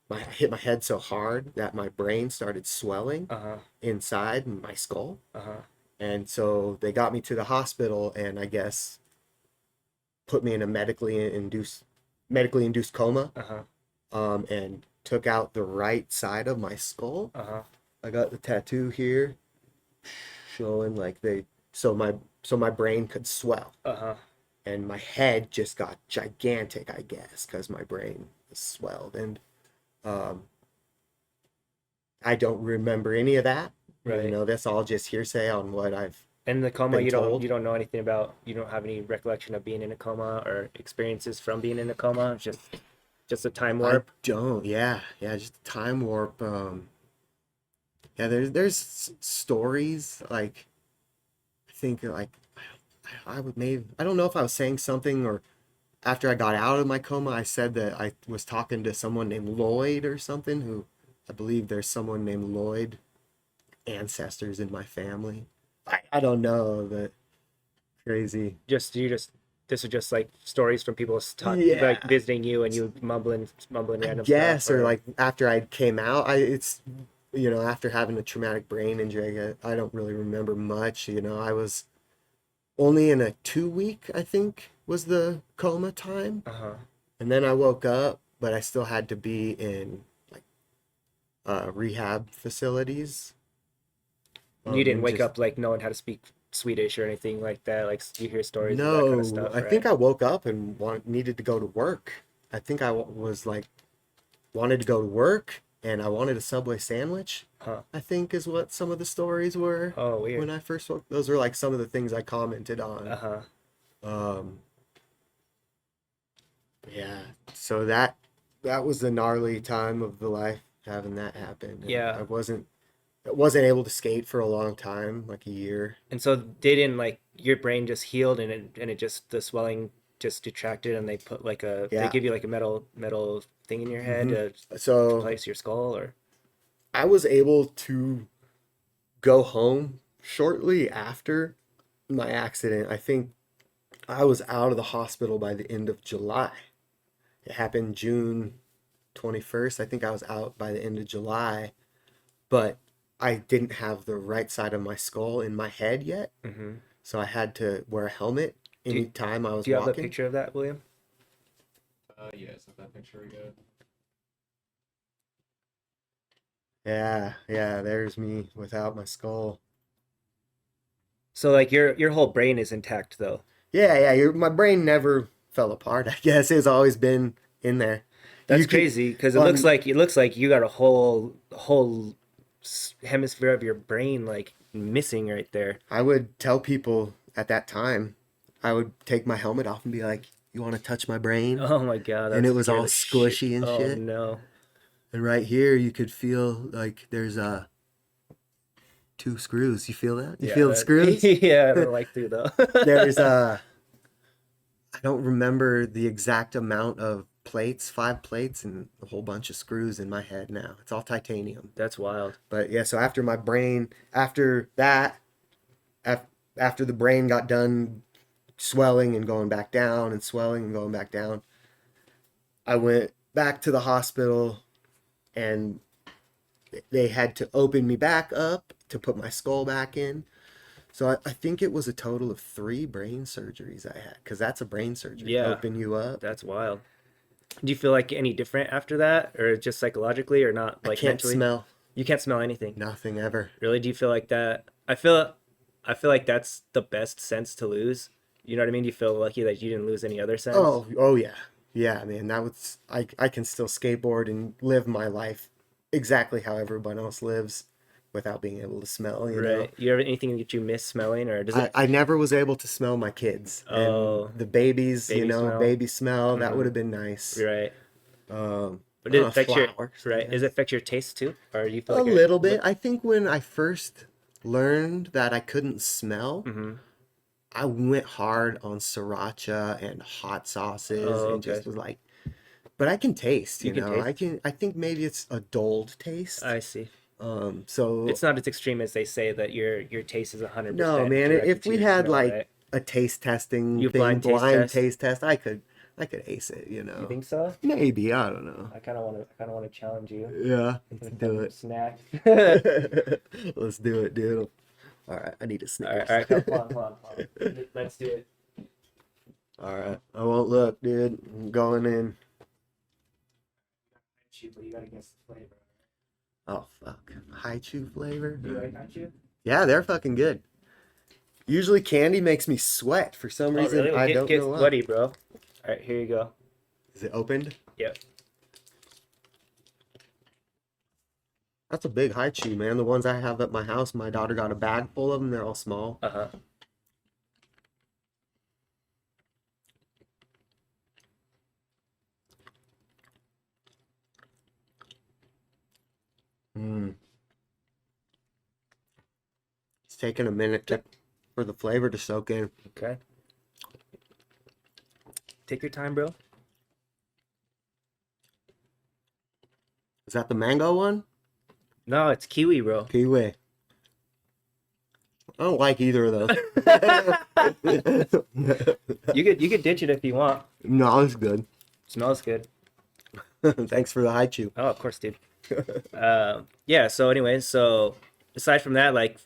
I hit my head so hard that my brain started swelling Uh-huh. inside my skull. Uh-huh. And so they got me to the hospital and I guess put me in a medically induced coma, Uh-huh. and took out the right side of my skull. Uh-huh. I got the tattoo here showing like so my brain could swell Uh-huh. and my head just got gigantic, I guess, because my brain was swelled. And um, I don't remember any of that. Right. That's all just hearsay on what I've And the coma, been you don't told. know anything about. You don't have any recollection of being in a coma or experiences from being in a coma. It's just a time I warp. don't. Yeah, yeah, just a time warp. Yeah, there's stories like I think like I would maybe I don't know if I was saying something or after I got out of my coma, I said that I was talking to someone named Lloyd or something who I believe there's someone named Lloyd ancestors in my family. I don't know, but crazy. Just you just This is just like stories from people Yeah, like visiting you and you mumbling I random guess, stuff or or like after I came out, it's after having a traumatic brain injury, I don't really remember much. I was only in a 2 week, I think, was the coma time, uh-huh. and then I woke up, but I still had to be in like rehab facilities. You didn't And wake just up like knowing how to speak Swedish or anything like that. Like you hear stories of that kind of no, stuff, I think right? I woke up and needed to go to work. I think was like wanted to go to work and I wanted a Subway sandwich, Huh. I think is what some of the stories were Oh, weird. when I first woke. Those were like some of the things I commented on. Uh-huh. Um, yeah, so that was the gnarly time of the life having that happen. And Yeah. I wasn't able to skate for a long time, like a year. And so they didn't like your brain just healed and it just the swelling just detracted and they Yeah. give you like a metal thing in your head hmm to So replace your skull or I was able to go home shortly after my accident. I think I was out of the hospital by the end of July. It happened June 21st. I think I was out by the end of July. But I didn't have the right side of my skull in my head yet, Mm-hmm. so I had to wear a helmet Do anytime I was Do you have the walking. picture of that, William? Yes, if that picture we good. Yeah, yeah, there's me without my skull. So like your whole brain is intact though. Yeah, yeah, my brain never fell apart. I guess it's always been in there. That's You could, crazy because um, it looks like you got a whole hemisphere of your brain like missing right there. I would tell people at that time, I would take my helmet off and be like, "You want to touch my brain?" Oh my God, And that it was scare all the shit. squishy and Oh shit. no. And right here, you could feel like there's two screws. You feel that? You Yeah, feel the that screws? yeah, I don't like to though. There's I don't remember the exact amount of plates, 5 plates, and a whole bunch of screws in my head now. It's all titanium. That's wild. But yeah, so after my brain, after that, after the brain got done swelling and going back down and swelling and going back down, I went back to the hospital and they had to open me back up to put my skull back in. So I think it was a total of 3 brain surgeries I had, because that's a brain surgery. Yeah, Open you up. that's wild. Do you feel like any different after that, or just psychologically, or not I like can't mentally? smell You can't smell anything. nothing ever. Really? Do you feel like that? I feel like that's the best sense to lose. You know what I mean? Do you feel lucky that you didn't lose any other sense? Oh yeah. Yeah, man, that was I can still skateboard and live my life exactly how everyone else lives without being able to smell, you know. Right. You have anything that you miss smelling, or does it? I never was able to smell my kids and Oh, the babies, baby smell. baby smell. That would Hmm. have been nice. Right. But did it affect your Flowers, I right? Does it guess. affect your taste too, or do you feel A like little bit. I think when I first learned that I couldn't smell, Mm-hmm. I went hard on sriracha and hot sauces Oh, and okay. just was like, but I can taste, You can taste. I think maybe it's a dulled taste. I see. So It's not as extreme as they say that your taste is no, 100% man, directed if to we your had smell, like right? a taste testing You thing, blind taste blind test. taste test, I could ace it, You think so? Maybe, I don't know. I kind of want to challenge you Yeah, let's with do some it. snack. All Let's do it, dude. All right, I need a right, Snickers. all right, come on. Let's do it. All right, I won't look, dude. I'm going in. Shoot, but you gotta guess the flavor. Oh fuck, high chew flavor. Do you like hot chew? Yeah, they're fucking good. Usually candy makes me sweat for some Oh, reason. really? Well, I don't get know why. sweaty, bro. All right, here you go. Is it opened? Yep. That's a big high chew, man. The ones I have at my house, my daughter got a bag full of them. They're all small. Uh-huh. Mm. It's taking a minute for the flavor to soak in. Okay. Take your time, bro. Is that the mango one? No, it's kiwi, bro. Kiwi. I don't like either of those. You could ditch it if you want. No, it's good. Smells good. Thanks for the high chew. Oh, of course, dude. Yeah, so anyways, so aside from that, like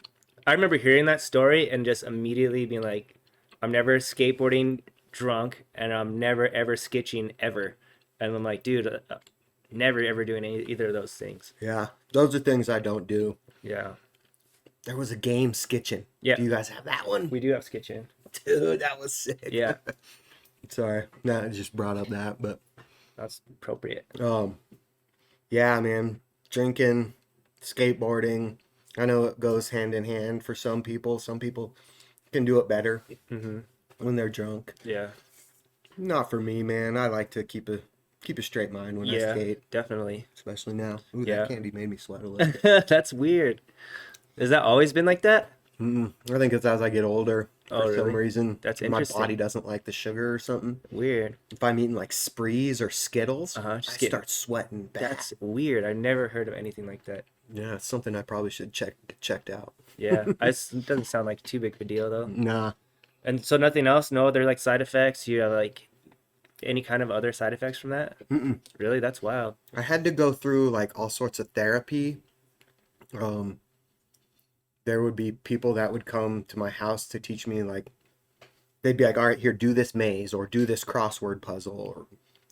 I remember hearing that story and just immediately being like, I'm never skateboarding drunk and I'm never ever skitching ever. And I'm like, dude, never ever doing either of those things. Yeah, those are things I don't do. Yeah. There was a game skitching. Yeah. Do you guys have that one? We do have skitching. Dude, that was sick. Yeah, Sorry. No, I just brought up that, but that's appropriate. yeah, man. Drinking, skateboarding. I know it goes hand in hand for some people. Some people can do it better Mm-hmm. when they're drunk. Yeah. Not for me, man. I like to keep a straight mind when I Yeah, skate, definitely. especially now. Ooh, Yeah. that candy made me sweat a little. That's weird. Has that always been like that? I think it's as I get older. Oh, For some really? reason, That's my interesting. body doesn't like the sugar or something. Weird. If I'm eating like Sprees or Skittles, Uh-huh, I just get- start sweating bad. That's weird. I never heard of anything like that. Yeah, it's something I probably should get checked out. Yeah, it doesn't sound like too big of a deal though. Nah, And so nothing else? No other like side effects? You have like any kind of other side effects from that? Really? That's wild. I had to go through like all sorts of therapy. there would be people that would come to my house to teach me, like, they'd be like, all right, here, do this maze or do this crossword puzzle. Or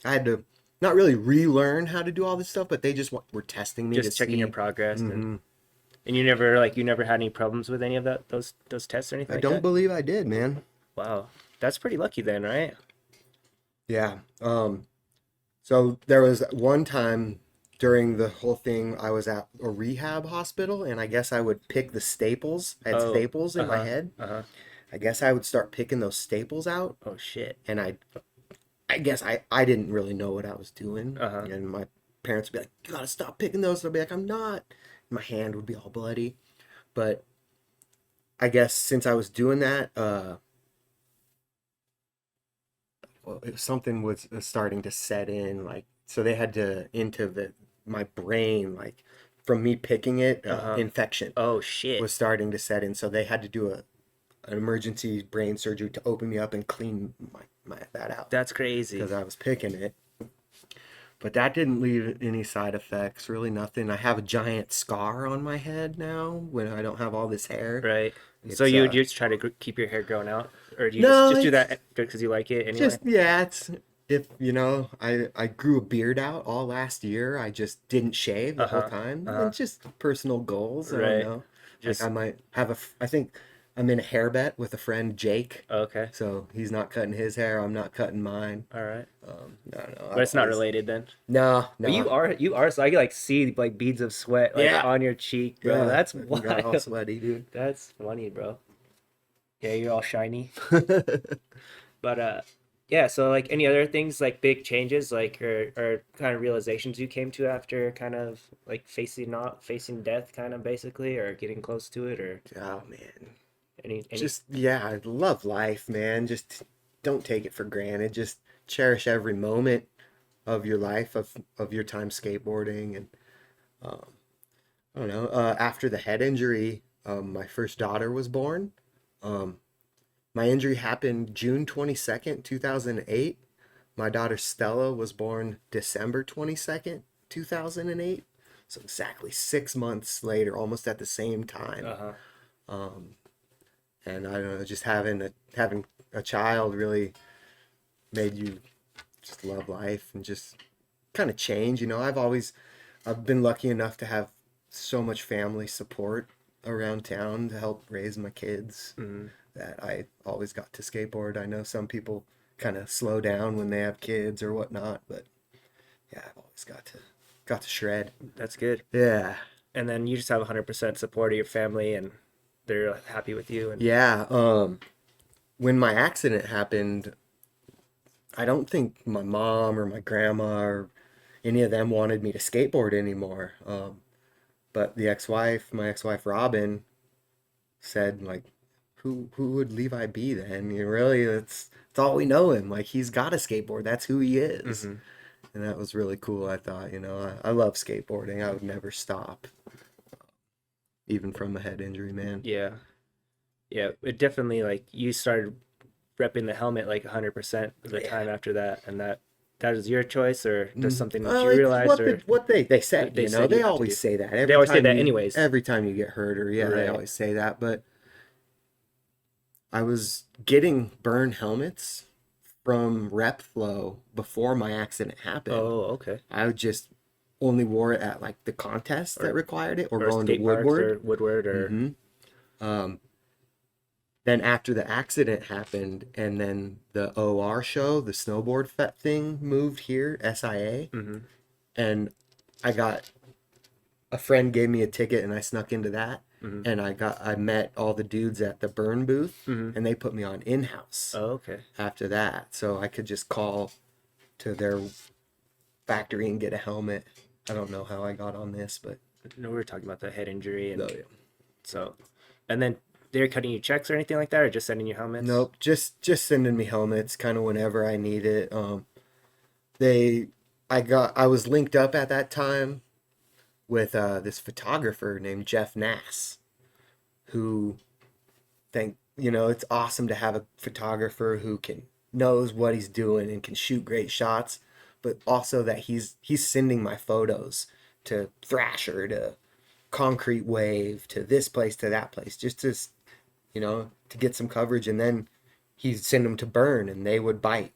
I had to not really relearn how to do all this stuff, but they just were testing me to Just checking your see. progress, Hmm. and you never had any problems with any of those tests or anything I like don't that? believe I did, man. Wow, that's pretty lucky then, right? Yeah. So there was one time during the whole thing, I was at a rehab hospital, and I guess I would pick the staples. I had Oh, staples in my uh-huh, head. uh-huh. I guess I would start picking those staples out, Oh shit. and I guess I didn't really know what I was doing, Uh-huh. and my parents would be like, "You gotta stop picking those." And I'd be like, "I'm not." My hand would be all bloody, but I guess since I was doing that, well, something was starting to set in, like, so they had to into the my brain, like, from me picking it, Uh-huh. infection Oh shit. was starting to set in, so they had to do an emergency brain surgery to open me up and clean my that out That's crazy. because I was picking it. But that didn't leave any side effects, really nothing. I have a giant scar on my head now when I don't have all this hair. Right. So It's you would just try to keep your hair growing out, or do you just no, just do it's that because you like it anyway? just, yeah, it's, if you know, I grew a beard out all last year. I just didn't shave the whole Uh-huh. time. Uh-huh. And just personal goals. I don't Right. know. Like, I Just might have I think I'm in a hair bet with a friend, Jake. okay. So he's not cutting his hair. I'm not cutting mine. All right. I don't know. But I've it's not always, related then. no, But no. you are so I can like see like beads of sweat like Yeah. on your cheek, bro. Yeah. That's I got all wild. sweaty, dude. That's funny, bro. Yeah, you're all shiny. But yeah, so like any other things like big changes like or kind of realizations you came to after kind of like facing death kind of basically or getting close to it or Oh, man. any Just, yeah, I love life, man. Just don't take it for granted. Just cherish every moment of your life, of your time skateboarding. And um, I don't know. After the head injury, my first daughter was born. Um, my injury happened June 22nd, 2008. My daughter Stella was born December 22nd, 2008. So exactly 6 months later, almost at the same time. uh-huh. Um, and I don't know, just having a child really made you just love life and just kind of change. You know, I've been lucky enough to have so much family support around town to help raise my kids Mhm. that I always got to skateboard. I know some people kind of slow down when they have kids or whatnot, but yeah, I've always got to shred. That's good. Yeah. And then you just have 100% support of your family and they're happy with you and Yeah. When my accident happened, I don't think my mom or my grandma or any of them wanted me to skateboard anymore. But my ex-wife Robin, said, like, who would Levi be then? You know, really, that's all we know him. Like, he's got a skateboard. That's who he is. Mhm. And that was really cool. I thought, I love skateboarding. I would never stop, even from a head injury, man. Yeah. Yeah, it definitely like you started repping the helmet like 100% of the Yeah. time after that and that is your choice or just something that Well, you it's realized or what they said. they said They you have to always do. say that They always say that anyways. every time you get hurt, or yeah, they Right. always say that. But I was getting burn helmets from Rep Flow before my accident happened. Oh, okay. I just only wore it at, like, the contests that Or required it, or or going to skate parks Woodward. or Woodward or Hmm. Um, then after the accident happened, and then the OR show, the snowboard thing moved here, SIA, mhm. and I got a friend gave me a ticket, and I snuck into that, Mhm. and I met all the dudes at the burn booth, Mhm. and they put me on in-house Oh, okay. after that, so I could just call to their factory and get a helmet. I don't know how I got on this, but No, we were talking about the head injury and oh yeah. so and then they're cutting you checks or anything like that or just sending you helmets? Nope, just sending me helmets kind of whenever I need it. They I was linked up at that time with this photographer named Jeff Nass, who it's awesome to have a photographer who can knows what he's doing and can shoot great shots, but also that he's sending my photos to Thrasher, to concrete wave to this place to that place, just to, to get some coverage. And then he'd send them to burn and they would bite.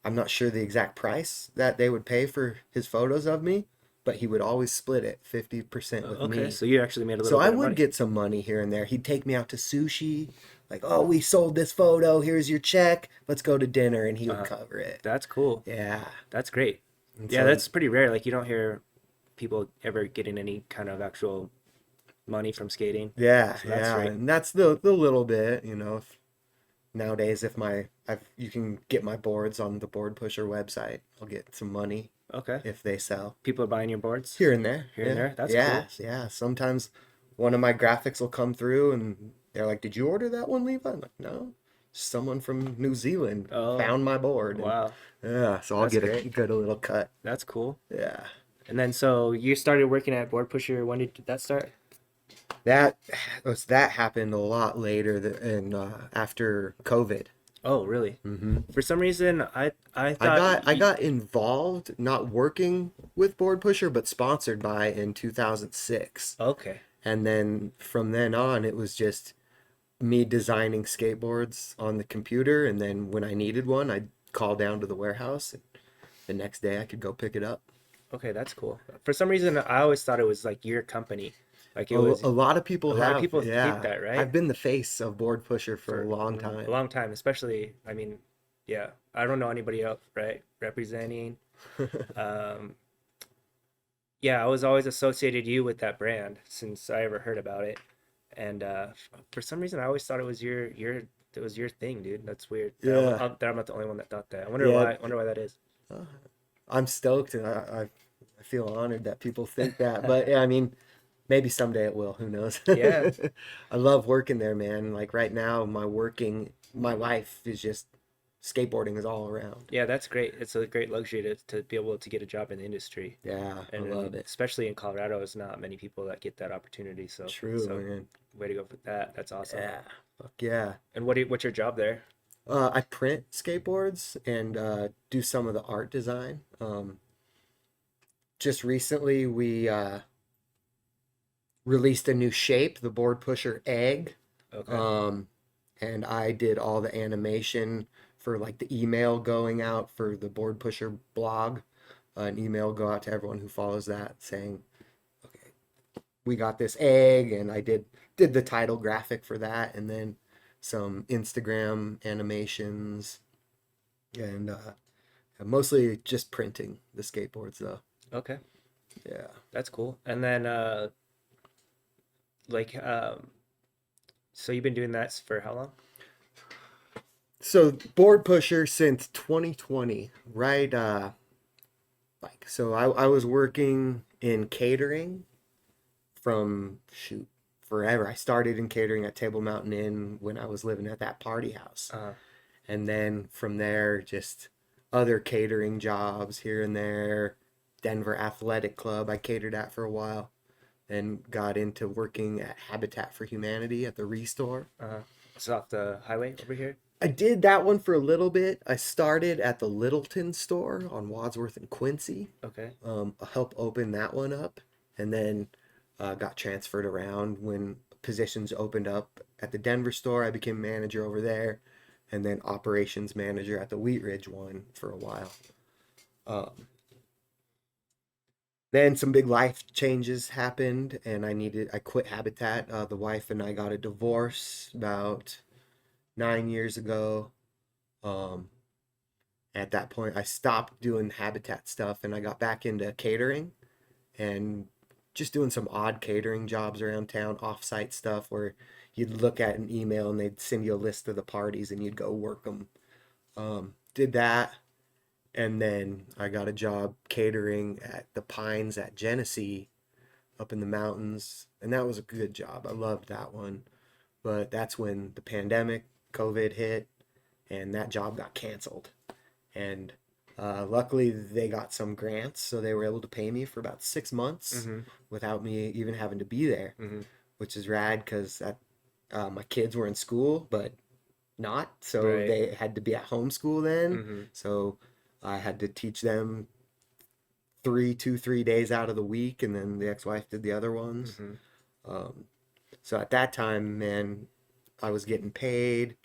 I'm not sure the exact price that they would pay for his photos of me, but he would always split it 50% with Okay, me. so you actually made a So little I bit of would money. get some money here and there. He'd take me out to sushi, like, oh, we sold this photo. Here's your check. Let's go to dinner, and he would Uh-huh. cover it. That's cool. Yeah. That's great. And Yeah, so, that's pretty rare. Like you don't hear people ever getting any kind of actual money from skating. yeah, So that's yeah, great. and that's the little bit, nowadays you can get my boards on the Board Pusher website. I'll get some money Okay. if they sell People are buying your boards here and there. here Yeah, and there. That's yeah, cool. yeah. Sometimes one of my graphics will come through and they're like, "Did you order that one, Levi?" I'm like, "No, someone from New Zealand Oh, found my board." And wow. yeah, so I'll That's get great. a little cut. That's cool. Yeah. And then so you started working at Board Pusher. When did that start? That that happened a lot later and after COVID. Oh, really? Hmm. For some reason, I I thought got I got involved, not working with Board Pusher, but sponsored by in 2006. okay. And then from then on, it was just me designing skateboards on the computer. And then when I needed one, I'd call down to the warehouse. And the next day, I could go pick it up. Okay, that's cool. For some reason, I always thought it was like your company. Like it A, was a lot of a people lot of have, people think yeah. that, right? I've been the face of Board Pusher for a For long a time. long time, especially, I mean, yeah, I don't know anybody else, right? Representing. Um, yeah, I was always associated you with that brand since I ever heard about it. And for some reason, I always thought it was it was your thing, dude. That's weird. Yeah, That I'm not the only one that thought that. yeah. I wonder why that is. uh, I'm stoked, and I feel honored that people think that. But yeah, I mean, maybe someday it will. Who knows? Yeah, I love working there, man. Like right now, my life is just skateboarding is all around. yeah, that's great. It's a great luxury to be able to get a job in the industry. Yeah, I And love it. especially in Colorado, it's not many people that get that opportunity. True, So man. way to go for that. That's awesome. Yeah, fuck yeah. And what's your job there? I print skateboards and do some of the art design. Just recently, we released a new shape, the Board Pusher Egg. Okay. Um, and I did all the animation for like the email going out for the Board Pusher blog. An email go out to everyone who follows that saying, "Okay, we got this egg," and I did the title graphic for that, and then some Instagram animations, and mostly just printing the skateboards though. Okay. Yeah. That's cool. And then like so you've been doing that for how long? So Board Pusher since 2020, right? So I was working in catering from shoot forever. I started in catering at Table Mountain Inn when I was living at that party house. Uh, And then from there, just other catering jobs here and there. Denver Athletic Club, I catered at for a while. Then got into working at Habitat for Humanity at the Restore. it's off the highway over here. I did that one for a little bit. I started at the Littleton store on Wadsworth and Quincy. Okay. I helped open that one up, and then got transferred around when positions opened up at the Denver store. I became manager over there, and then operations manager at the Wheat Ridge one for a while. Then some big life changes happened, and I quit Habitat. The wife and I got a divorce about 9 years ago. At that point, I stopped doing Habitat stuff, and I got back into catering and just doing some odd catering jobs around town, off-site stuff where you'd look at an email and they'd send you a list of the parties and you'd go work them. Did that, and then I got a job catering at the Pines at Genesee up in the mountains, and that was a good job. I loved that one. But that's when the pandemic, COVID hit, and that job got canceled. And luckily, they got some grants, so they were able to pay me for about 6 months Mm-hmm. without me even having to be there, Mm-hmm. which is rad because my kids were in school, but not. So Right. they had to be at home school then. Mm-hmm. So I had to teach them 3 days out of the week, and then the ex-wife did the other ones. Um, so at that time, man, I was getting paid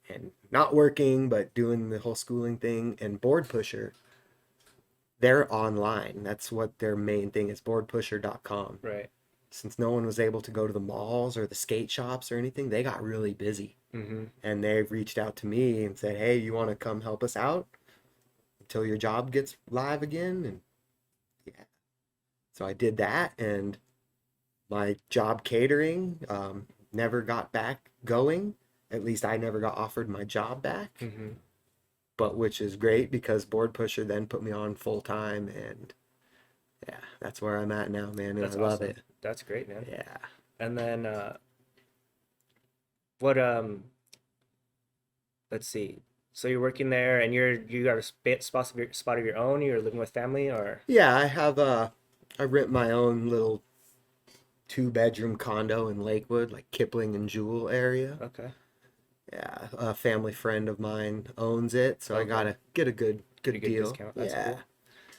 and not working, but doing the whole schooling thing. And Board Pusher, they're online. That's what their main thing is, boardpusher.com. Right. Since no one was able to go to the malls or the skate shops or anything, they got really busy. And they've reached out to me and said, hey, you want to come help us out until your job gets live again? And yeah, so I did that, and my job catering never got back going. At least I never got offered my job back, but which is great because Board Pusher then put me on full time, and yeah, that's where I'm at now, man, and That's I love awesome. it. That's great, man. Yeah. And then what let's see. So you're working there, and you got a spot of your own. You're living with family, or Yeah, I rent my own little 2-bedroom condo in Lakewood, like Kipling and Jewel area. okay, Yeah, a family friend of mine owns it, so I Okay. gotta get a good pretty good deal. discount. That's Yeah. cool.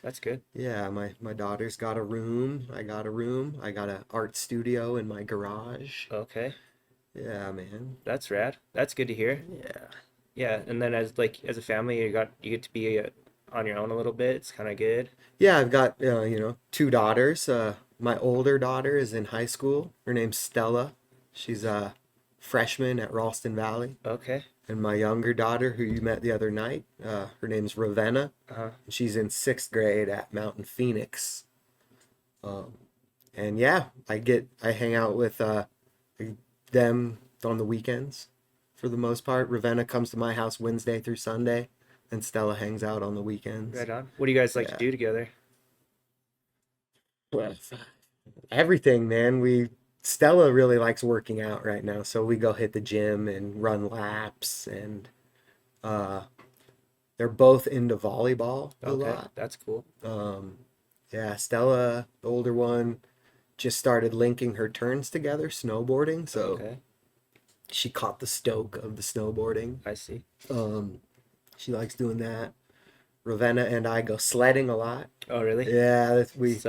That's good. Yeah, my daughter's got a room. I got a room. I got an art studio in my garage. Okay, Yeah, man. that's rad. That's good to hear. Yeah. Yeah, and then as a family, you get to be on your own a little bit. It's kind of good. Yeah, I've got 2 daughters. My older daughter is in high school. Her name's Stella. She's a freshman at Ralston Valley. Okay. And my younger daughter, who you met the other night, her name's Ravenna. Uh-huh. She's in 6th grade at Mountain Phoenix. And yeah, I hang out with them on the weekends for the most part. Ravenna comes to my house Wednesday through Sunday, and Stella hangs out on the weekends. Right on. What do you guys like to Yeah. do together? Well, everything, man. Stella really likes working out right now, so we go hit the gym and run laps, and they're both into volleyball a Okay, lot. that's cool. Yeah, Stella, the older one, just started linking her turns together, snowboarding, so Okay, she caught the stoke of the snowboarding. I see. She likes doing that. Ravenna and I go sledding a lot. Oh, really? Yeah, It's, since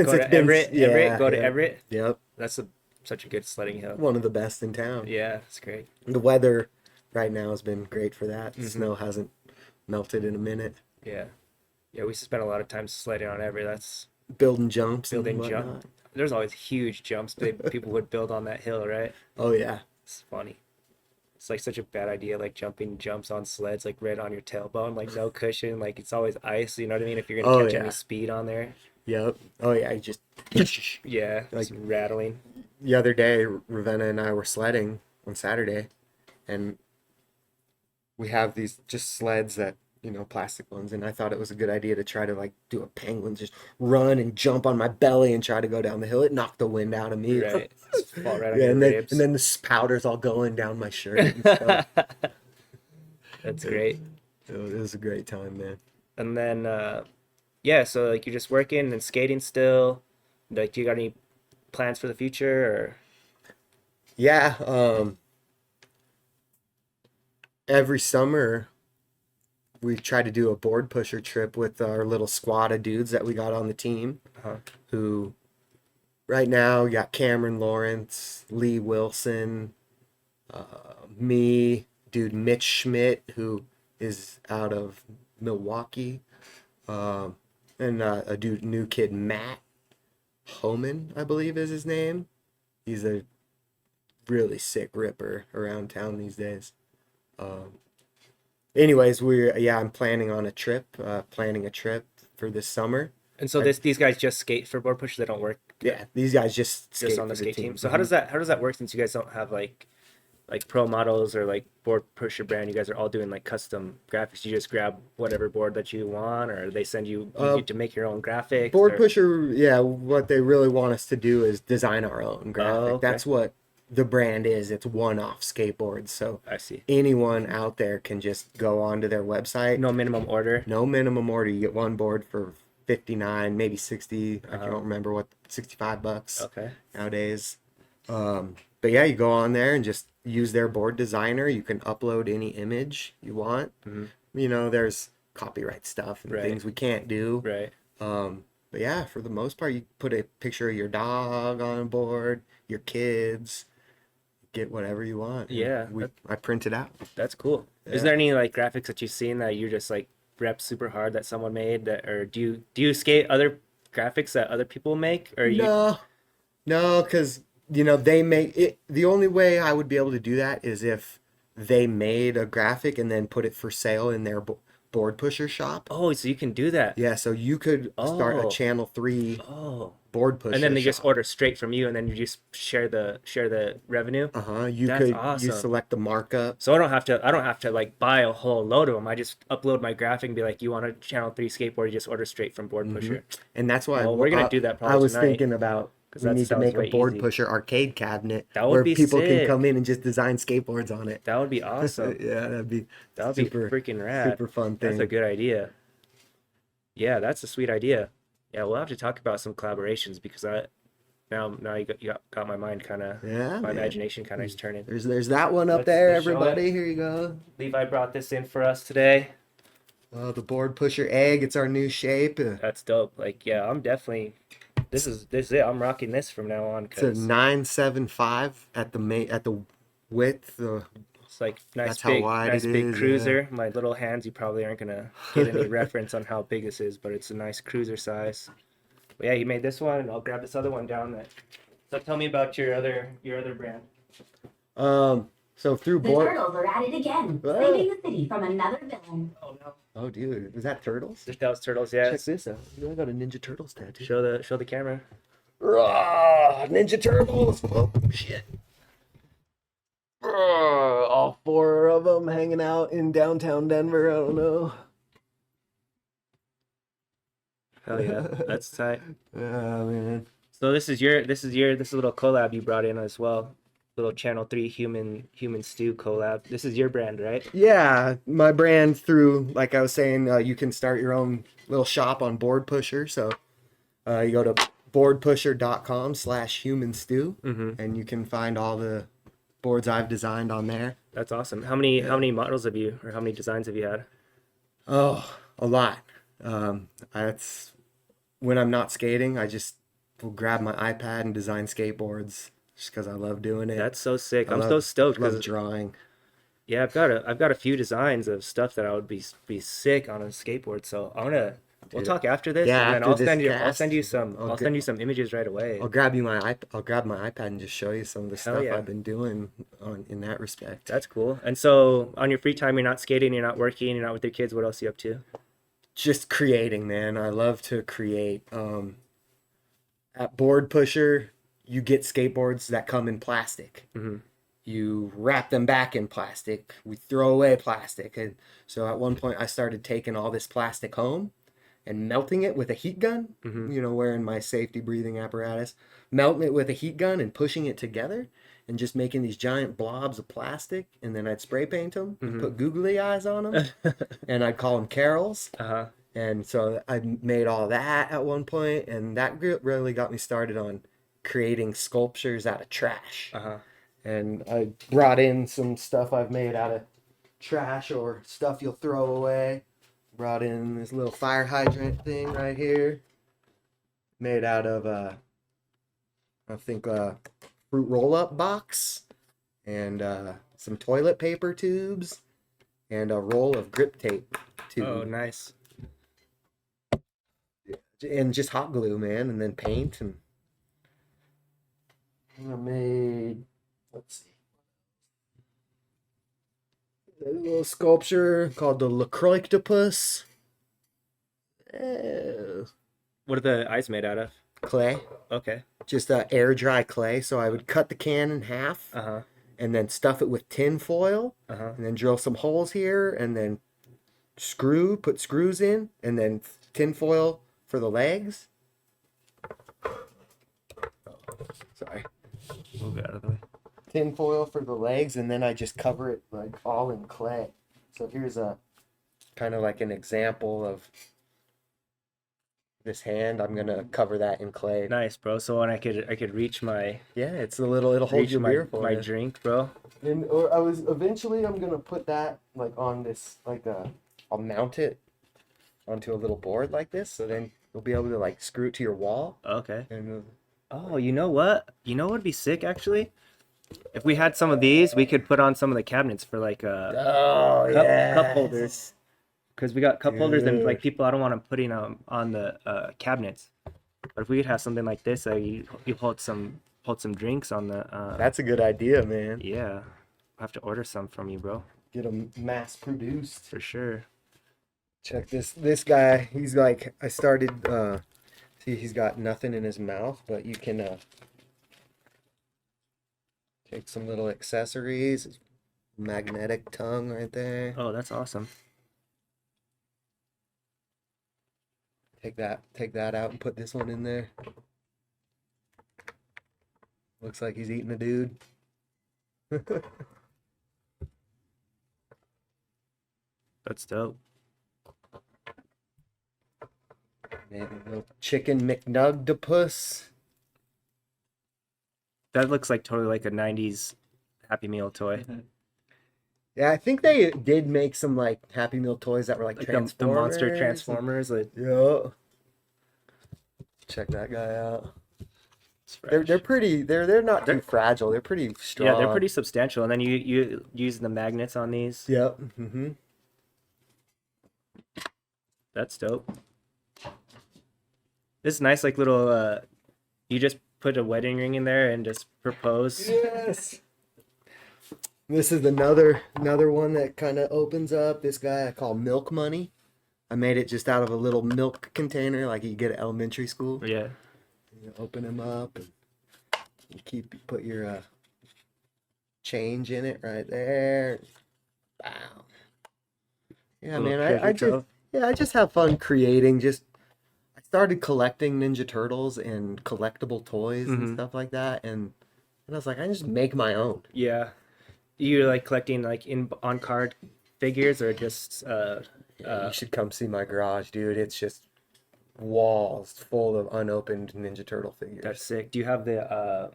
go it's to been Everett. yeah, Everett. Go to yeah. Everett. Yep, That's such a good sledding hill. one of the best in town. Yeah, it's great. The weather right now has been great for that. Mm-hmm. Snow hasn't melted in a minute. Yeah, yeah. We spent a lot of time sledding on Everett. That's Building jumps building and jump. whatnot. There's always huge jumps people would build on that hill, right? Oh yeah. It's funny. It's like such a bad idea, like jumping jumps on sleds, like right on your tailbone, like no cushion, like it's always ice. You know what I mean? If you're gonna Oh, catch yeah. any speed on there, Yep. Oh yeah. You just yeah, Like- it's rattling. the other day, Ravenna and I were sledding on Saturday, and we have these just sleds that, plastic ones, and I thought it was a good idea to try to like do a penguin, just run and jump on my belly and try to go down the hill. It knocked the wind out of me. Right, just fall right on Yeah, your and then ribs. and then the powder's all going down my shirt and stuff. That's great. It was a great time, man. And then, yeah, so like you're just working and skating still. Like, do you got any plans for the future or? Yeah, every summer we try to do a board pusher trip with our little squad of dudes that we got on the team, Uh-huh. who right now we got Cameron Lawrence, Lee Wilson, me, dude Mitch Schmidt, who is out of Milwaukee, and a new kid Matt Homan, I believe is his name. He's a really sick ripper around town these days. Anyways, I'm planning a trip for this summer. And so these guys just skate for board pushers. They don't work Yeah, these guys just skate just on the for skate team. So Mhm. how does that work since you guys don't have like pro models or like board pusher brand? You guys are all doing like custom graphics. You just grab whatever board that you want, or they send you get to make your own graphics. Board or- pusher, yeah, what they really want us to do is design our own graphic. okay. That's what the brand is. It's one-off skateboards. So I see. anyone out there can just go onto their website. No minimum order. No minimum order. You get one board for 59, maybe 60. I don't remember what, $65 Okay. nowadays. But yeah, you go on there and just use their board designer. You can upload any image you want. Mhm. There's copyright stuff and Right. things we can't do. Right. But yeah, for the most part, you put a picture of your dog on board, your kids, get whatever you want, and Yeah, I print it out. that's cool. Is Yeah. there any like graphics that you've seen that you just like rep super hard that someone made that, or do you skate other graphics that other people make, or you? No, no, because they make it. The only way I would be able to do that is if they made a graphic and then put it for sale in their board pusher shop. Oh, so you can do that. Yeah, so you could start a Oh, Channel 3 oh. board And then pusher they just shop. order straight from you, and then you just share the revenue. Uh-huh. You That's could you awesome. select the markup. So I don't have to like buy a whole load of them. I just upload my graphic and be like, you want a Channel 3 skateboard, you just order straight from Board Hmm. Pusher. And that's why Well, we're gonna do that I probably was tonight thinking about because we that need to sounds make a way board easy. pusher arcade cabinet That would where be people can come sick. in and just design skateboards on it. That would be awesome. Yeah, that'd be That would be super freaking rad. super fun That's a thing. good idea. Yeah, that's a sweet idea. Yeah, we'll have to talk about some collaborations because now you got my mind kind of Yeah, my man. imagination kind of is turning. There's that one up Let's there, let's show it. everybody. Here you go. Levi brought this in for us today. The board pusher egg. It's our new shape. That's dope. Like, yeah, I'm definitely this is it. I'm rocking this from now on It's a because 975 at the width. it's like That's how wide nice it big is, yeah. cruiser. My little hands, you probably aren't gonna get any reference on how big this is, but it's a nice cruiser size. But yeah, you made this one, and I'll grab this other one down there. So tell me about your other brand. So through The board. turtles are at it again, Ah. saving the city from another villain. Oh no, Oh, dude, is that turtles? that was turtles. Yeah, Check this out. I got a Ninja Turtles tattoo. show the camera. Rah, Ninja Turtles. Oh shit. All four of them hanging out in downtown Denver. I don't know. Hell yeah, that's tight. Yeah, man. So this is a little collab you brought in as well. Little Channel 3 human stew collab. This is your brand, right? Yeah, my brand through, like I was saying, you can start your own little shop on Board Pusher. So you go to boardpusher.com/humanstew, and you can find all the boards I've designed on there. That's awesome. How many models have you or how many designs have you had? Oh, a lot. That's when I'm not skating, I just will grab my iPad and design skateboards just because I love doing it. That's so sick. I I'm love, so stoked love because drawing. yeah, I've got a few designs of stuff that I would be sick on a skateboard. So we'll Dude. talk after this, Yeah, and then after I'll this send you cast, I'll I'll get- send you some images right away. I'll grab my iPad and just show you some of the Hell stuff yeah. I've been doing in that respect. That's cool. And so on your free time, you're not skating, you're not working, you're not with your kids. What else are you up to? Just creating, man. I love to create. At Board Pusher, you get skateboards that come in plastic. You wrap them back in plastic. We throw away plastic. And so at one point, I started taking all this plastic home and melting it with a heat gun, wearing my safety breathing apparatus, melting it with a heat gun and pushing it together and just making these giant blobs of plastic. And then I'd spray paint them, and put googly eyes on them, and I'd call them carols. Uh-huh. And so I made all that at one point, and that really got me started on creating sculptures out of trash. Uh-huh. And I brought in some stuff I've made out of trash or stuff you'll throw away. Brought in this little fire hydrant thing right here, made out of I think fruit roll-up box, and some toilet paper tubes, and a roll of grip tape tube. Oh, nice. And just hot glue, man, and then paint. And I made, let's see, a little sculpture called the Lacroictopus. What are the eyes made out of? Clay, Okay. just air dry clay. So I would cut the can in half Uh-huh. and then stuff it with tin foil, Uh-huh. and then drill some holes here, and then put screws in, and then tin foil for the legs. Sorry. Move it out of the way. Tin foil for the legs, and then I just cover it like all in clay. So here's a kind of like an example of this hand. I'm gonna cover that in clay. Nice, bro. So when I could reach my Yeah, it's it'll hold reach your my, beer for my you. drink, bro. And I'm gonna put that like on this I'll mount it onto a little board like this, so then You'll be able to like screw it to your wall. Okay. And Oh, you know what? You know what would be sick actually? If we had some of these, we could put on some of the cabinets for like oh cup yeah, holders. Because we got cup holders and like dude. people, I don't want them putting on the cabinets. But if we could have something like this, you hold some drinks on the That's a good idea, man. yeah. I'll have to order some from you, bro. Get them mass produced. For sure. Check this guy. He's like I started. See, he's got nothing in his mouth, but you can take some little accessories. Magnetic tongue right there. Oh, that's awesome. Take that out and put this one in there. Looks like he's eating a dude. That's dope. Man, little chicken McNugdopus. That looks like totally like a 90s Happy Meal toy. Yeah, I think they did make some like Happy Meal toys that were like Like Transformers. the monster Transformers. Like, Yeah. Check that guy out. it's They're fresh. pretty. They're not too fragile. They're pretty strong. Yeah, they're pretty substantial. And then you use the magnets on these. Yep. Mm-hmm. That's dope. This is nice, like little. You just put a wedding ring in there and just propose. Yes. This is another one that kind of opens up. This guy I call Milk Money. I made it just out of a little milk container, like you get at elementary school. Yeah. You open them up and you put your change in it right there. Wow. Yeah, Little man. treasure I just have fun creating. I started collecting Ninja Turtles and collectible toys and stuff like that, and I was like, I just make my own. Yeah. You like collecting like on card figures or just You should come see my garage, dude. It's just walls full of unopened Ninja Turtle figures. that's sick. Do you have the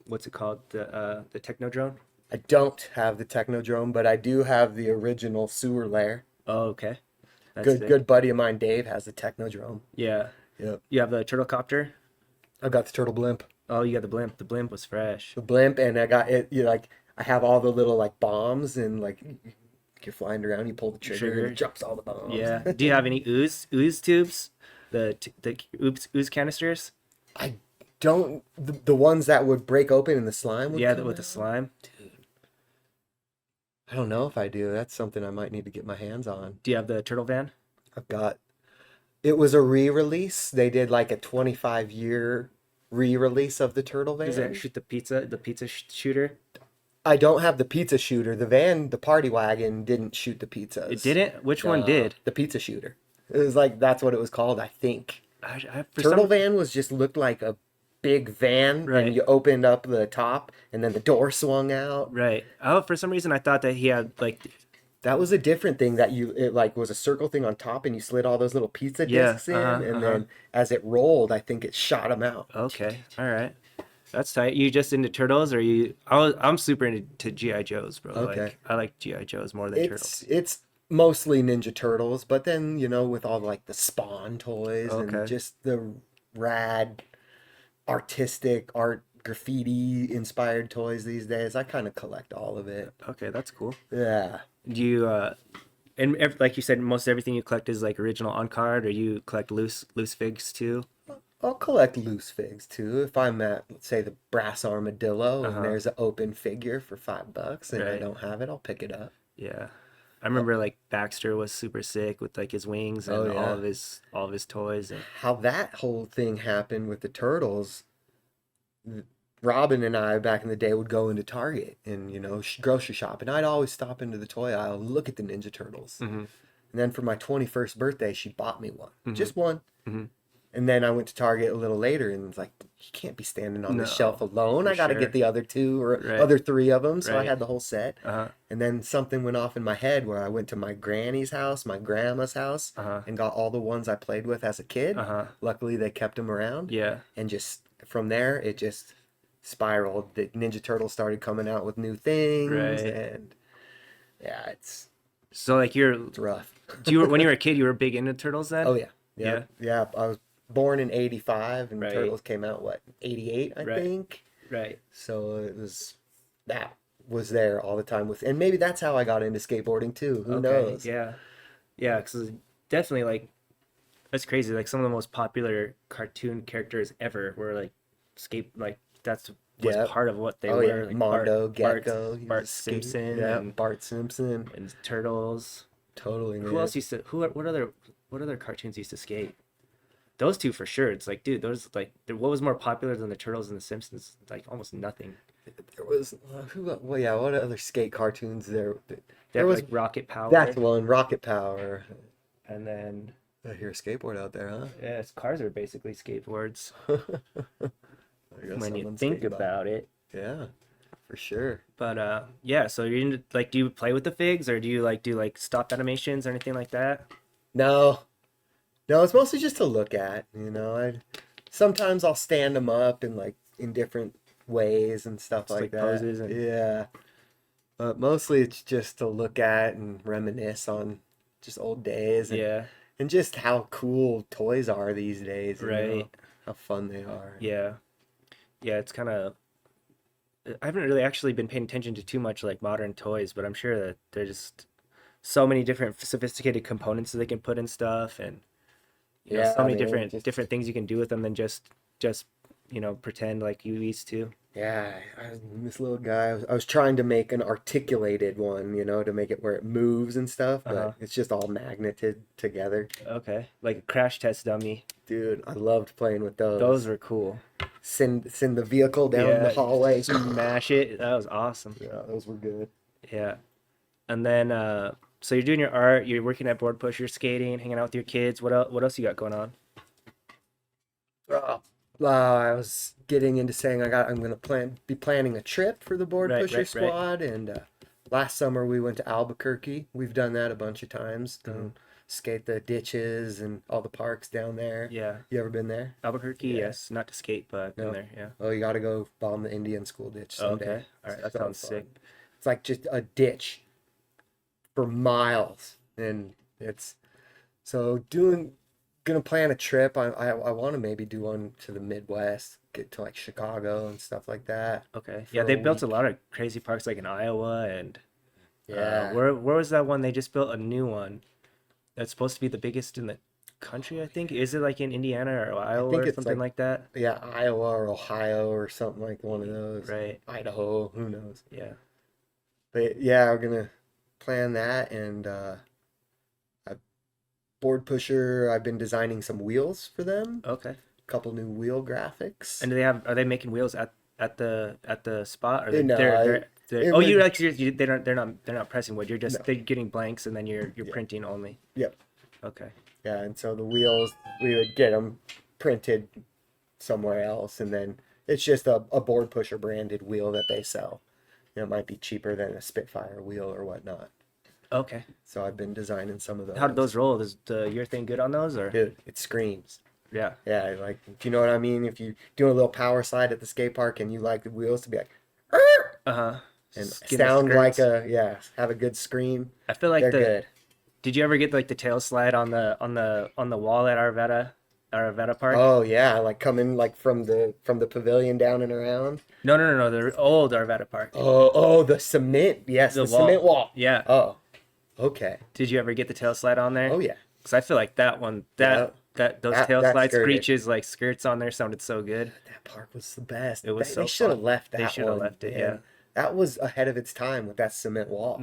what's it called? The Technodrome? I don't have the Technodrome, but I do have the original sewer lair. Oh, okay. That's Good sick. good buddy of mine, Dave, has the Technodrome. Yeah. Yep. You have the turtle copter? I've got the turtle blimp. Oh, you got the blimp. The blimp was fresh. The blimp, and I got it. I have all the little like bombs, and like you're flying around, you pull the trigger, and it drops all the bombs. Yeah. Do you have any ooze tubes? The ooze canisters? I don't. The ones that would break open and the slime would Yeah, come with the out? slime. I don't know if I do. That's something I might need to get my hands on. Do you have the turtle van? I've got. It was a re-release. They did like a 25-year re-release of the turtle van. Does it shoot the pizza shooter? I don't have the pizza shooter. The van, the party wagon, didn't shoot the pizzas. It didn't? Which one did? The pizza shooter. It was like that's what it was called, I think. For Turtle some- van was just looked like a big van, Right. and you opened up the top, and then the door swung out. Right. Oh, for some reason I thought that he had like That was a different thing that it like was a circle thing on top, and you slid all those little pizza Yeah, discs in, uh-huh, and uh-huh. then as it rolled, I think it shot them out. okay, all right, that's tight. You just into turtles, or you? I'm super into GI Joes, bro. Okay. Like I like GI Joes more than turtles. It's mostly Ninja Turtles, but then with all like the Spawn toys Okay. and just the rad artistic art graffiti inspired toys these days, I kind of collect all of it. Okay, that's cool. Yeah. Do you like you said, most everything you collect is like original on card, or you collect loose figs too? I'll collect loose figs too. If I'm at, let's say, the brass armadillo Uh-huh. and there's an open figure for $5 and I Right. don't have it, I'll pick it up. Yeah, I remember like Baxter was super sick with like his wings and Oh, yeah. all of his toys. And How that whole thing happened with the turtles, Robin and I back in the day would go into Target and grocery shop, and I'd always stop into the toy aisle and look at the Ninja Turtles. Mhm. And then for my 21st birthday, she bought me one, Mhm. just one. Mhm. And then I went to Target a little later and was like, you can't be standing on this No, shelf alone. for I got to sure. get the other two or Right. other three of them. So I Right. had the whole set. uh-huh, And then something went off in my head where I went to my granny's house, my grandma's house, uh-huh, and got all the ones I played with as a kid. uh-huh. Luckily, they kept them around. Yeah. And just from there, it just spiraled. The Ninja Turtles started coming out with new things. Right. And yeah, it's So like rough. when you were a kid, you were big into turtles then? Oh, yeah. Yeah. I was born in 85 and Right. Turtles came out, what, 88, I Right. think? Right. So that was there all the time and maybe that's how I got into skateboarding too. Who Okay. knows? Yeah. Yeah. Because definitely like that's crazy. Like some of the most popular cartoon characters ever were like like that's was Yeah. part of what they Oh yeah, were. Like Mondo, Bart, Gecko, he was Bart a skate. Simpson, Yeah, Bart Simpson. and Turtles. Totally, Who man. else used to? What other cartoons used to skate? Those two for sure. It's like, dude, those like what was more popular than the Turtles and the Simpsons? Like almost nothing. There was well, yeah, what other skate cartoons there? They There have was like Rocket that's Power, one, Rocket Power. and then I hear a skateboard out there, huh? yeah, cars are basically skateboards There goes when you someone think skating by. about it. Yeah, for sure. But yeah. So you into, like, do you play with the figs or do you like do like stop animations or anything like that? No, no, it's mostly just to look at. Sometimes I'll stand them up in like in different ways and stuff Just like like that. poses and Yeah, but mostly it's just to look at and reminisce on just old days yeah, and just how cool toys are these days. right, How fun they are. yeah, yeah. It's kind of I haven't really actually been paying attention to too much like modern toys, but I'm sure that there's just so many different sophisticated components that they can put in stuff, and Yeah, so many man, just different things you can do with them than just pretend like you used to. yeah. This little guy. I was trying to make an articulated one, to make it where it moves and stuff, Uh-huh. but it's just all magneted together. Okay, like a crash test dummy. Dude, I loved playing with those. Those were cool. Send the vehicle down Yeah, the hallway. smash it. That was awesome. Yeah, those were good. Yeah. And then so you're doing your art, you're working at board push, you're skating, hanging out with your kids. What else you got going on? I was getting into saying I'm gonna be planning a trip for the board Right, pusher right, right. squad, and last summer we went to Albuquerque. We've done that a bunch of times. Skate the ditches and all the parks down there. Yeah. You ever been there? Albuquerque, Yeah. yes. Not to skate, but I've been No. there, yeah. Oh, you got to go bomb the Indian school ditch someday. Okay. All right, that So sounds fun. sick. It's like just a ditch for miles, and it's so gonna plan a trip. I want to maybe do one to the Midwest, get to like Chicago and stuff like that. Okay. For Yeah, they a built a week. lot of crazy parks like in Iowa and Yeah. where was that one? They just built a new one that's supposed to be the biggest in the country, I think. Is it like in Indiana or Iowa think or it's something like- like that? Yeah, Iowa or Ohio or something like one of those. Right. Idaho, who knows? Yeah. But yeah, we're gonna plan that, and I board pusher. I've been designing some wheels for them. Okay. A couple new wheel graphics. And are they making wheels at the spot or No, it oh, you would- like they're not pressing wood. You're just No. they're getting blanks and then you're Yeah. printing only. Yep. Okay. Yeah, and so the wheels, we would get them printed somewhere else, and then it's just a board pusher branded wheel that they sell. It might be cheaper than a Spitfire wheel or whatnot. Okay. So I've been designing some of those. How did those roll? Is your thing good on those or? Dude, it screams. Yeah. Yeah, like, do you know what I mean? If you do a little power slide at the skate park and you like the wheels to be like, Uh-huh. and Skin the sound like skirts. have a good scream. I feel like They're good. Did you ever get like the tail slide on the wall at Arvada Park? Oh yeah, like coming like from the pavilion down and around. No, the old Arvada Park. Oh, the cement. Yes, the cement wall. Yeah. Oh, okay. Did you ever get the tail slide on there? Oh yeah. Because I feel like that one, those tail that slide skirted. screeches like skirts on there sounded so good. That park was the best. It was They so should have fun. left They that should have one, left it, man. yeah. That was ahead of its time with that cement wall.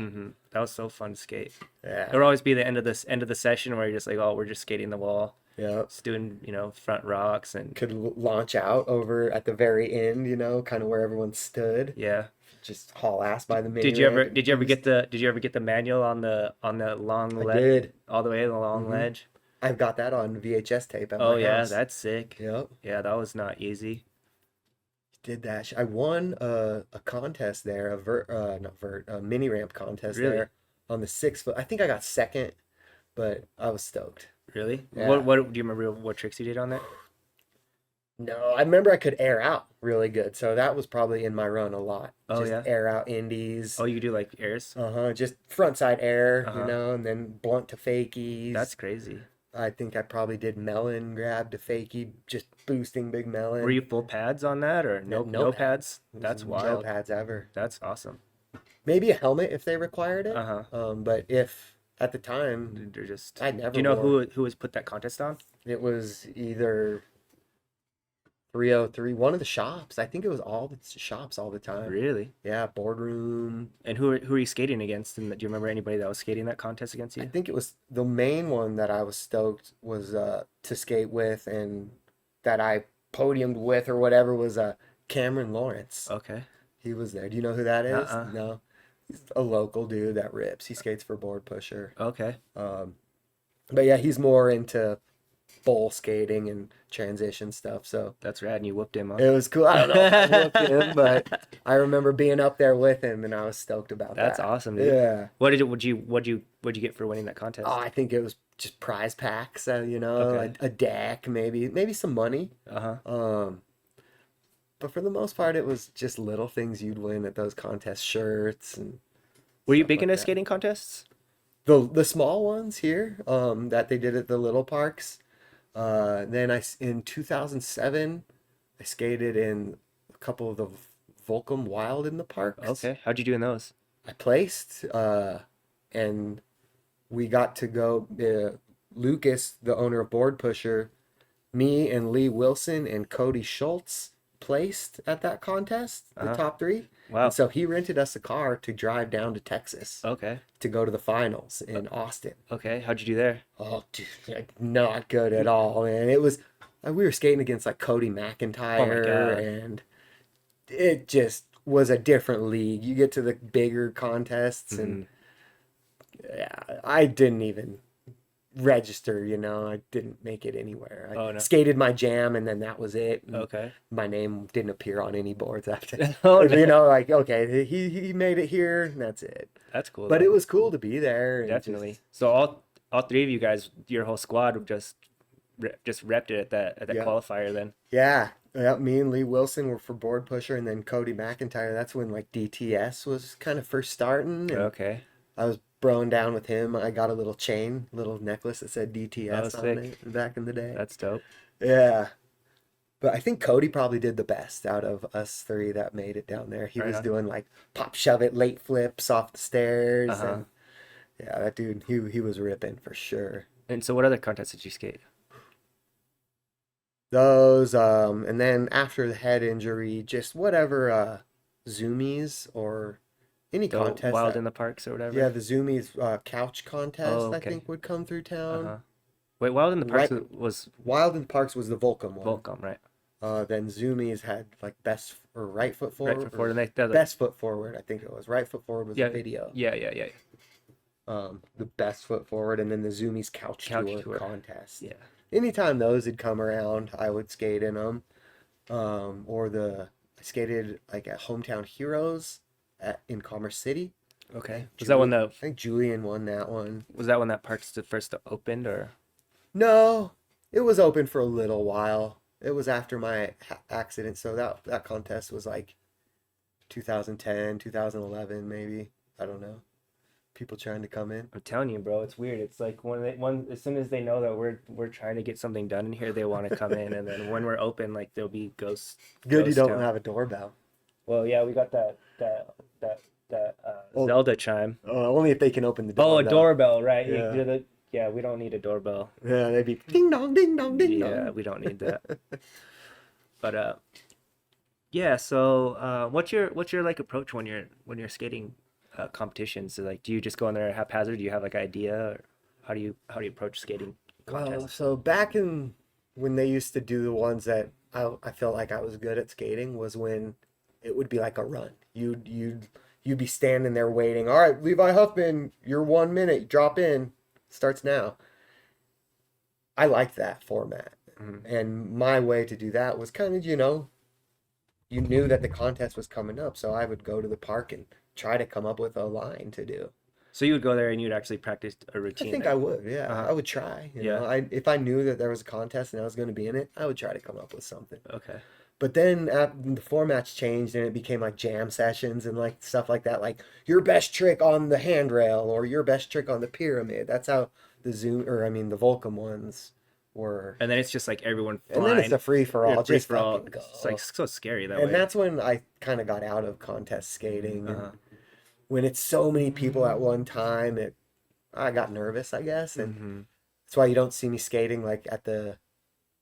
That was so fun to skate. Yeah. There would always be the end of the session where you're just like, oh, we're just skating the wall, Yeah. just doing front rocks and Could launch out over at the very end, kind of where everyone stood. yeah. Just haul ass by the mini Did you ever ramp and did you ever boost. get the manual on the long I ledge did. all the way to the long ledge? I've got that on VHS tape at Oh my yeah, house. that's sick. Yep. Yeah, that was not easy. Did that. I won a contest there, a mini ramp contest Really? there on the 6 foot. I think I got second, but I was stoked. Really? Yeah. What do you remember what tricks you did on that? No, I remember I could air out really good, so that was probably in my run a lot. Oh, Just yeah? air out indies. Oh, you do like airs? Just front side air, Uh-huh. and then blunt to fakies. That's crazy. I think I probably did melon grab to fakie, just boosting big melon. Were you full pads on that or No no pads? pads. That's No wild. pads ever. That's awesome. Maybe a helmet if they required it. Uh-huh. But if at the time They're just. I Do never you know wore, who was put that contest on? it was either 303, one of the shops. I think it was all the shops all the time. Really? Yeah, boardroom. And who are you skating against? And do you remember anybody that was skating that contest against I you? think it was the main one that I was stoked was to skate with and that I podiumed with or whatever was Cameron Lawrence. Okay. He was there. Do you know who that is? Uh-uh. No. He's a local dude that rips. He skates for Board Pusher. Okay. But yeah, he's more into bowl skating and transition stuff. So That's rad. And you whooped him, huh? it was cool. I don't know if I whooped him, but I remember being up there with him and I was stoked about That's that. awesome, dude. Yeah. What'd you get for winning that contest? Oh, I think it was just prize packs, Okay. like a deck, maybe some money. Uh-huh. But for the most part, it was just little things you'd win at those contests, shirts and Were you stuff big like into that. skating contests? The small ones here, that they did at the little parks. Then in 2007, I skated in a couple of the Volcom Wild in the parks. Okay. How'd you do in those? I placed, and we got to go. Lucas, the owner of Board Pusher, me and Lee Wilson and Cody Schultz placed at that contest, the Uh-huh. top three. Wow. And so he rented us a car to drive down to Texas Okay. to go to the finals in Austin. Okay. How'd you do there? Oh, dude, like, not good at all, man. It was we were skating against like Cody McIntyre, God. and it just was a different league. You get to the bigger contests, and yeah, I didn't even register. I didn't make it anywhere. I Oh, no. skated my jam, and then that was it. And Okay. my name didn't appear on any boards after. Oh, no. Like okay, he made it here, and that's it. That's cool. But though. it was cool to be there. And Definitely. just- So all three of you guys, your whole squad just repped it at that Yeah. qualifier then. Yeah, me and Lee Wilson were for Board Pusher, and then Cody McIntyre. That's when like DTS was kind of first starting, and Okay. I was broing down with him. I got a little chain, little necklace that said DTS Oh, on sick. it back in the day. That's dope. Yeah, but I think Cody probably did the best out of us three that made it down there. He Right was on. doing like pop shove it, late flips off the stairs, Uh-huh. and yeah, that dude, he was ripping for sure. And so what other contests did you skate? Those, and then after the head injury, just whatever zoomies or any The contest. Wild in the Parks or whatever? Yeah, the zoomies couch contest, Oh, I okay. think would come through town. Uh-huh. Wait, Wild in the Parks Right- was Wild in Parks was the Volcom one. Volcom, right? Then zoomies had like best or right foot forward. Right before the next. Best foot forward, I think it was. Right foot forward was Yeah, the video. Yeah. The best foot forward, and then the zoomies couch Couch tour tour. contest. Yeah. Anytime those had come around, I would skate in them. I skated like at Hometown Heroes in Commerce City. Okay. Was that one I that think Julian won that one. Parks the first opened or? No, it was open for a little while. It was after my accident, so that contest was like 2010, 2011 maybe. I don't know. People trying to come in. I'm telling you, bro, it's weird. It's like as soon as they know that we're trying to get something done in here, they want to come in, and then when we're open, like there'll be ghosts. Good you ghost don't town. have a doorbell. Well, yeah, we got that Oh. Zelda chime. Only if they can open the door. Oh, a though. doorbell, right? Yeah. Yeah, we don't need a doorbell. Yeah, they'd be ding dong, ding dong, ding Yeah, dong. we don't need that. But yeah. So what's your like approach when you're skating competitions? So like, do you just go in there haphazard? Do you have like an idea, or how do you approach skating Well, contests? so back in when they used to do the ones that I felt like I was good at skating was when it would be like a run. You'd be standing there waiting. All right, Levi Huffman, your 1 minute, drop in, starts now. I liked that format. Mhm. And my way to do that was kind of, you knew that the contest was coming up, so I would go to the park and try to come up with a line to do. So you would go there and you'd actually practice a routine. I think there. I would, yeah. Uh-huh. I would try. Yeah. If I knew that there was a contest and I was going to be in it, I would try to come up with something. Okay. But then the formats changed and it became like jam sessions and like stuff like that, like your best trick on the handrail or your best trick on the pyramid. That's how the Zoom, or I mean the Volcom ones were, And then it's just like everyone and then it's flying. a free for all, Free just for all. fucking go. It's like so scary that And way. that's when I kind of got out of contest skating. And Uh-huh. when it's so many people at one time, I got nervous, I guess, and Mhm. that's why you don't see me skating like at the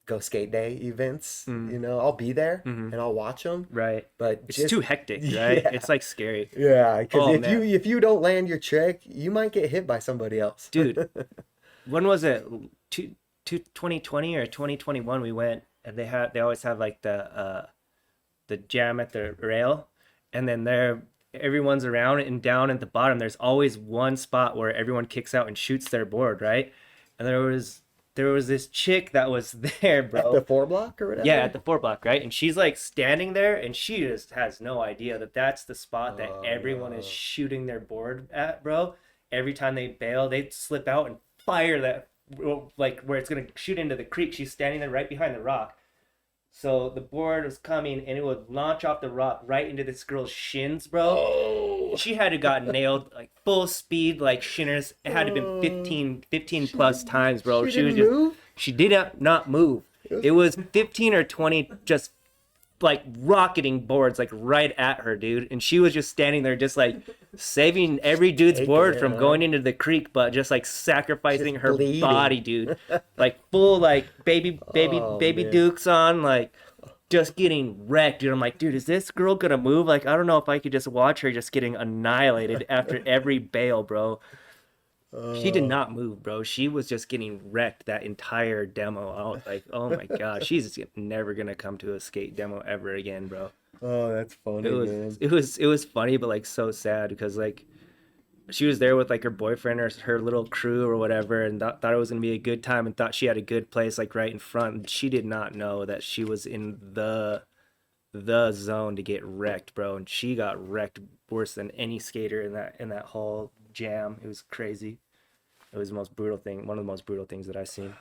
Go Skate Day events. Mm. You know, I'll be there Mhm. and I'll watch them, Right. but It's just too hectic, right? yeah, It's like scary. yeah. Because Oh if man, you don't land your trick, you might get hit by somebody else. dude, when was it? Two, 2020 or 2021? We went and they always have like the jam at the rail, and then everyone's around and down at the bottom. There's always one spot where everyone kicks out and shoots their board, right? And there was this chick that was there, At the bro. 4 block or Yeah, whatever. at the 4 block, right? And she's like standing there, and she just has no idea that that's the spot that Oh everyone is no. shooting their board at, bro. Every time they bail, they slip out and fire that, like where it's gonna shoot into the creek. She's standing there right behind the rock. So the board was coming, and it would launch off the rock right into this girl's shins, bro. Oh, She had to got nailed like full speed, like shinners. It had to been oh, 15 plus times, bro. she She was didn't just move. she did not move. It was 15 or 20 just like rocketing boards like right at her, dude. And she was just standing there just like saving every dude's Taking board it, from huh? going into the creek, but just like sacrificing Just her bleeding. body, dude. Like full like Oh, baby man. dukes on, like just getting wrecked, dude. I'm like, dude, is this girl gonna move? Like, I don't know if I could just watch her just getting annihilated after every bail, bro. She did Oh, not move, bro. She was just getting wrecked that entire demo out. Like, oh my god, she's never gonna come to a skate demo ever again, bro. oh, that's funny, It was man. it was funny, but like so sad because like she was there with like her boyfriend or her little crew or whatever, and thought it was gonna be a good time and thought she had a good place like right in front. And she did not know that she was in the zone to get wrecked, bro. And she got wrecked worse than any skater in that whole jam. It was crazy. It was the most brutal thing, one of the most brutal things that I've seen.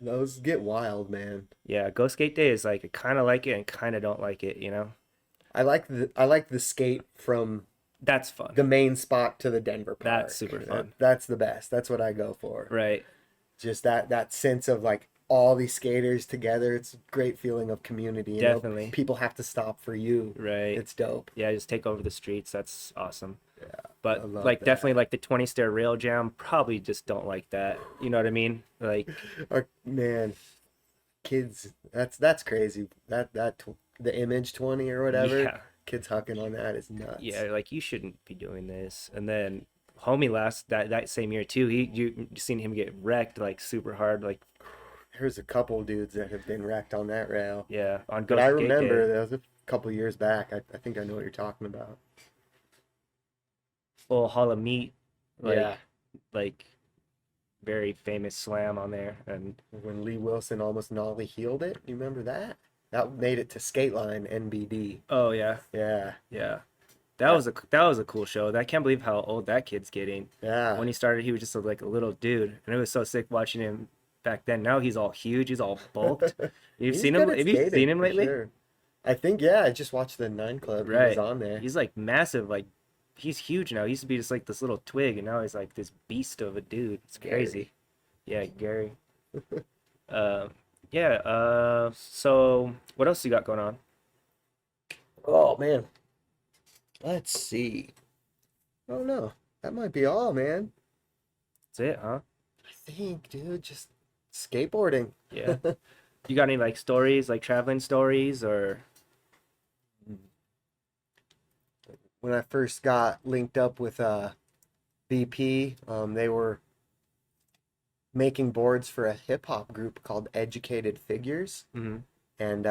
Those get wild, man. Yeah, Go Skate Day is like I kind of like it and kind of don't like it, you know? I like the skate from That's fun. the main spot to the Denver park. That's super fun. That's the best. That's what I go for. Right. Just that sense of like all these skaters together. It's a great feeling of community. You know? Definitely. People have to stop for you. Right. It's dope. Yeah, just take over the streets. That's awesome. Yeah, I But love like that. definitely like the 20 stair rail jam, probably just don't like that. You know what I mean? Like Man, kids, that's crazy. The image 20 or whatever. yeah. Kids hucking on that is nuts. Yeah, like you shouldn't be doing this. And then homie last that same year too, you seen him get wrecked like super hard, like There's a couple dudes that have been wrecked on that rail. yeah, on Go But I Skate remember Day. that was a couple years back. I think I know what you're talking about. Full Hall of Meat, like Yeah. like very famous slam on there. And When Lee Wilson almost nollie healed it. You remember that? That made it to Skate Line NBD. oh yeah, Yeah. yeah. That was a cool show. I can't believe how old that kid's getting. Yeah. When he started, he was just like a little dude, and it was so sick watching him back then. Now he's all huge, he's all bulked. You've He's seen him? good at Have you skating, seen him for lately? sure. I think, yeah, I just watched the 9 Club. He was Right. on there. He's like massive, like he's huge now. He used to be just like this little twig, and now he's like this beast of a dude. It's Gary. crazy. Yeah, Gary. uh, yeah. So what else you got going on? Oh, man. Let's see. Oh, no. That might be all, man. That's it, huh? I think, dude, just skateboarding. Yeah. You got any like stories, like traveling stories, or When I first got linked up with BP, they were making boards for a hip hop group called Educated Figures, Mhm. and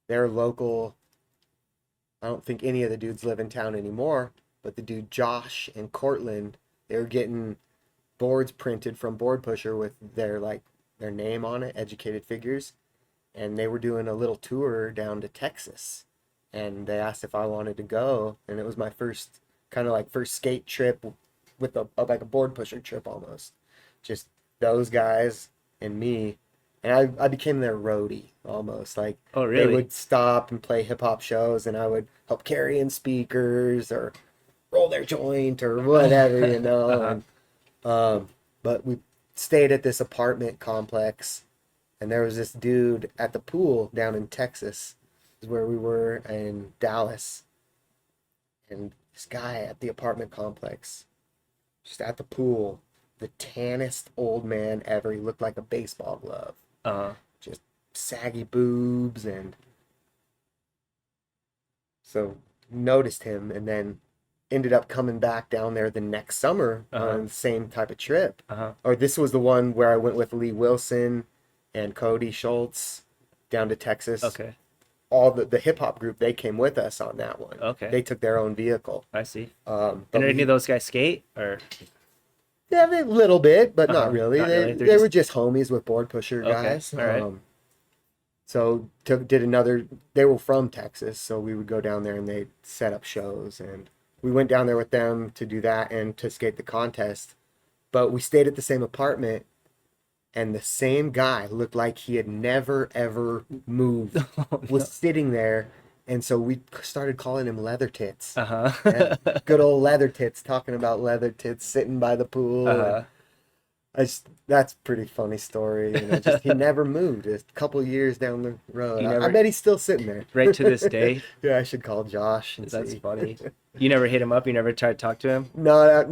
they're local. I don't think any of the dudes live in town anymore, but the dude Josh and Cortland, they were getting boards printed from Board Pusher with their name on it, Educated Figures, and they were doing a little tour down to Texas, and they asked if I wanted to go, and it was my first first skate trip with like a Board Pusher trip almost, just those guys and me, and I became their roadie almost. Like oh they really? would stop and play hip hop shows, and I would help carry in speakers or roll their joint or whatever, you know. Uh-huh. And, but we stayed at this apartment complex, and there was this dude at the pool down in Texas, is where we were in Dallas, and this guy at the apartment complex, just at the pool, the tannest old man ever. He looked like a baseball glove, Uh-huh. just saggy boobs, and so noticed him, and then ended up coming back down there the next summer on the same type of trip. Uh-huh. Or this was the one where I went with Lee Wilson and Cody Schultz down to Texas. Okay. All the hip hop group, they came with us on that one. Okay. They took their own vehicle. I see. But Did any of those guys skate or? yeah, a little bit, but not really. Not they really. They're they just- were just homies with board pusher Okay, guys. all right. So did another. They were from Texas, so we would go down there and they set up shows, and we went down there with them to do that and to skate the contest. But we stayed at the same apartment, and the same guy looked like he had never ever moved. Was sitting there, and so we started calling him Leather Tits. Uh-huh. Yeah, good old Leather Tits, talking about Leather Tits sitting by the pool. Uh-huh. That's a pretty funny story. Just he never moved. A couple years down the road, You I never- bet he's still sitting there. Right to this day. Yeah, I should call Josh and That's see. funny. You never hit him up? You never tried to talk to him? No,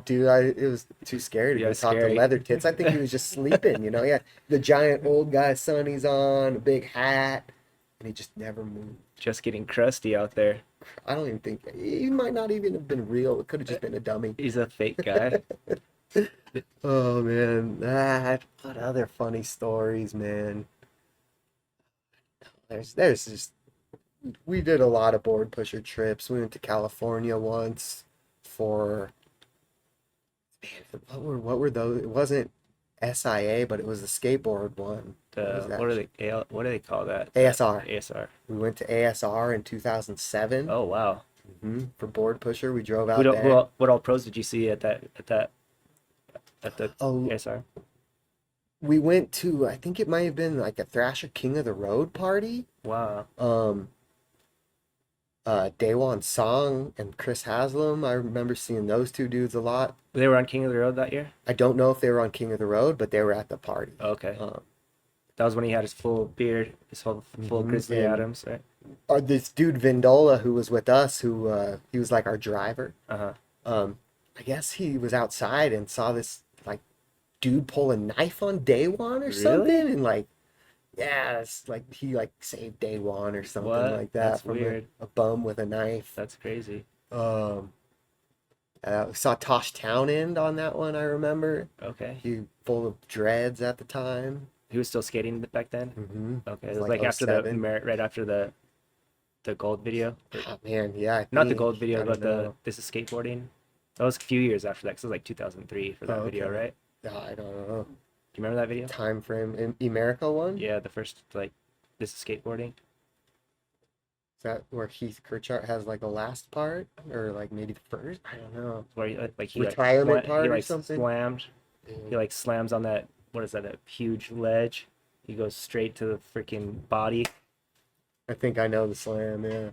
dude. It was too scary to Yeah, go talk to scary. Leather Tits. I think he was just sleeping. He had the giant old guy sunnies on, a big hat, and he just never moved. Just getting crusty out there. I don't even think he might not even have been real. It could have just been a dummy. He's a fake guy. Oh man, what other funny stories, man? There's just we did a lot of board pusher trips. We went to California once for man, what were those? It wasn't SIA, but it was the skateboard one. was that? What do they call that? ASR. ASR. We went to ASR in 2007. Oh wow. For board pusher. We drove out What, there. what all pros did you see at the Oh, ASR? we went to, I think it might have been like a Thrasher King of the Road party. Wow. Daewon Song and Chris Haslam. I remember seeing those two dudes a lot. They were on King of the Road that year? I don't know if they were on King of the Road, but they were at the party. Okay. Um, That was when he had his full beard, his full Grizzly and- Adams, right? this dude Vindola who was with us, who he was like our driver. Uh-huh. I guess he was outside and saw this like dude pull a knife on Daewon or something, and like, yeah, it's like he like saved Daewon or something What? like that That's from weird. a bum with a knife. That's crazy. We saw Tosh Townend on that one. I remember Okay. he full of dreads at the time. He was still skating back then? Mm-hmm. Okay. It It was was like like after '07. right after the gold video. Oh man, yeah. I Not the think. gold video, I but don't the know. This is Skateboarding. That was a few years after that, 'cause it was like 2003 for that Oh, video, okay. right? I don't know. Do you remember that video? Time frame in Emerica one? Yeah, the first like This is Skateboarding. Is that where Heath Kirchart has like the last part, or like maybe the first? I don't know. Where he Retirement part he or like something? slammed. He like slams on that, what is that, a huge ledge. He goes straight to the freaking body. I think I know the slam. Yeah.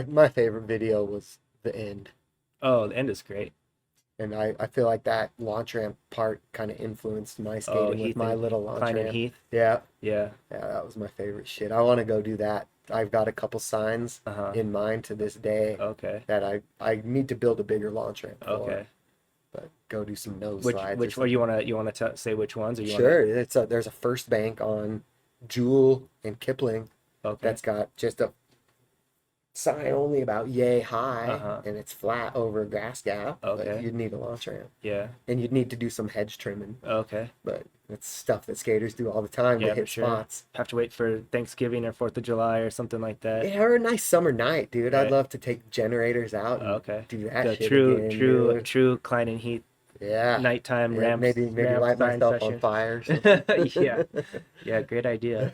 My favorite video was the end, Oh, the end is great. and I feel like that launch ramp part kind of influenced my skating with Heath my and- little launch Klein and ramp. Heath. Yeah, Yeah. that was my favorite shit. I want to go do that. I've got a couple signs Uh-huh. in mind to this day Okay. that I need to build a bigger launch ramp for. Okay. But go do some nose Which slides. which one you wanna say which ones, or you Sure, there's a first bank on Jewel and Kipling wanna? Okay. that's got just a sign only about yay high, Uh-huh. and it's flat over a grass gap. But Okay. you'd need a launch ramp, Yeah. and you'd need to do some hedge trimming. Okay. But it's stuff that skaters do all the time Yeah, to for hit sure. spots. Have to wait for Thanksgiving or 4th of July or something like that. Yeah, or a nice summer night, dude. I'd Right. love to take generators out and Okay. do that The shit true again, true dude. true Klein and Heath Yeah. nighttime Yeah, ramp. maybe ramp light sign myself on session. fire or something. Yeah. Yeah, great idea.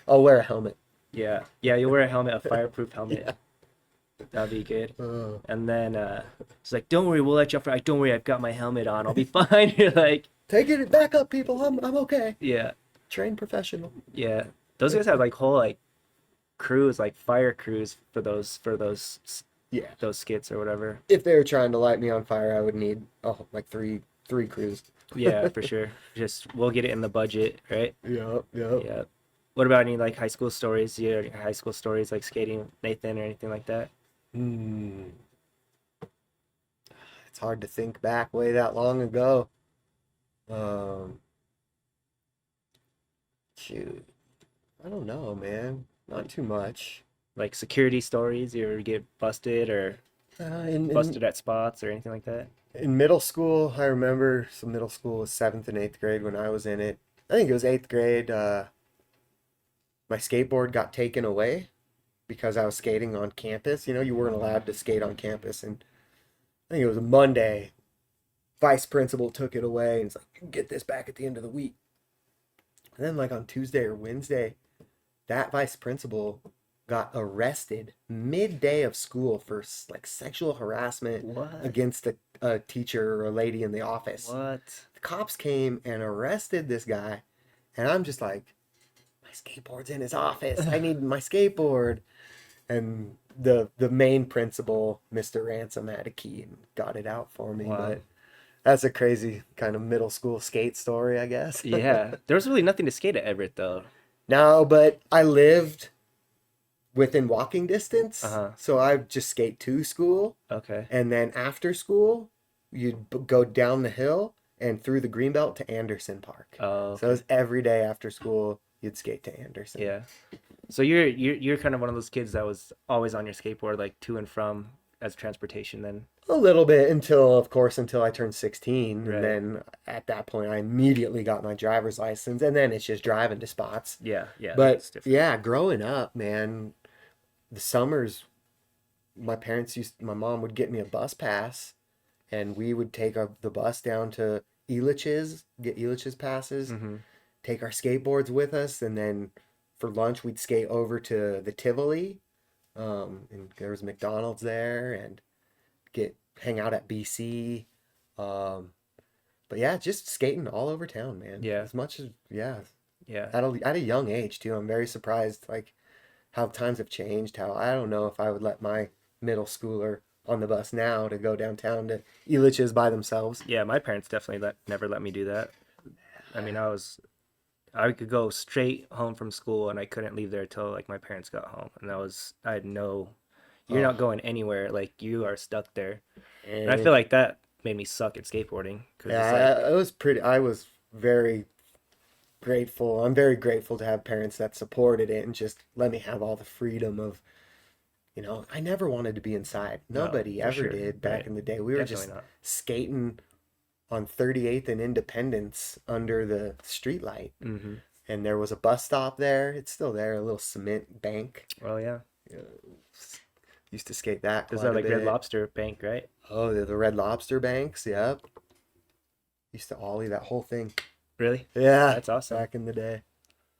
I'll wear a helmet. Yeah. Yeah, you'll wear a helmet, a fireproof helmet. Yeah. That'd be good. Oh. And then it's like, don't worry, we'll let you off. Like, don't worry, I've got my helmet on. I'll be fine. You're like, Take it back up, people. I'm okay. yeah, Trained professional. yeah. Those guys have like whole like crews, like fire crews for those Yeah. those skits or whatever. If they were trying to light me on fire, I would need like 3 3 crews. Yeah, for sure. Just we'll get it in the budget, right? Yep, yep. Yeah. What about any like high school stories? You have any high school stories like skating with Nathan or anything like that? Hmm. It's hard to think back way that long ago. Um, Shoot, I don't know, man. Not too much. Like security stories? You ever get busted or In busted at spots or anything like that? in middle school, I remember. So middle school was 7th and 8th grade when I was in it. I think it was 8th grade. My skateboard got taken away because I was skating on campus. You know, you weren't allowed to skate on campus, and I think it was a Monday. Vice principal took it away and it's like, get this back at the end of the week. And then like on Tuesday or Wednesday, that vice principal got arrested midday of school for like sexual harassment What? against a teacher or a lady in the office. What? The cops came and arrested this guy, and I'm just like, my skateboard's in his office. I need my skateboard. And the main principal, Mr. Ransom, had a key and got it out for me. Wow. But that's a crazy kind of middle school skate story, I guess. Yeah. There was really nothing to skate at Everett though. No, but I lived within walking distance, Uh-huh. so I just skate to school, Okay. and then after school, you'd go down the hill and through the Greenbelt to Anderson Park. Oh, So it was every day after school, you'd skate to Anderson. yeah. So you're kind of one of those kids that was always on your skateboard, like to and from as transportation then. A little bit until, of course, until I turned 16. Right. And then at that point, I immediately got my driver's license. And then it's just driving to spots. Yeah, yeah. But That's different. yeah, growing up, man, the summers, my mom would get me a bus pass. And we would take the bus down to Elitch's, get Elitch's passes, Mm-hmm. take our skateboards with us. And then for lunch, we'd skate over to the Tivoli. And there was McDonald's there. And hang out at BC. But yeah, just skating all over town, man. Yeah. As much as yeah, Yeah. at a young age too. I'm very surprised like how times have changed. How I don't know if I would let my middle schooler on the bus now to go downtown to Elitch's by themselves. Yeah, my parents definitely never let me do that. I mean, I could go straight home from school and I couldn't leave there till like my parents got home. And I had no, you're not going anywhere. Like you are stuck there. And I feel like that made me suck at skateboarding. 'Cause it's like, Yeah, it was pretty. I was very grateful. I'm very grateful to have parents that supported it and just let me have all the freedom of, I never wanted to be inside. No, Nobody for ever sure. did back Right. in the day. We were Definitely just not. skating on 38th and Independence under the streetlight. Mm-hmm. And there was a bus stop there. It's still there, a little cement bank. Oh yeah. Used to skate that There's quite that a like Red bit. Lobster bank, right? Oh, the Red Lobster banks, yep. Used to ollie that whole thing. Really? Yeah, That's awesome. back in the day.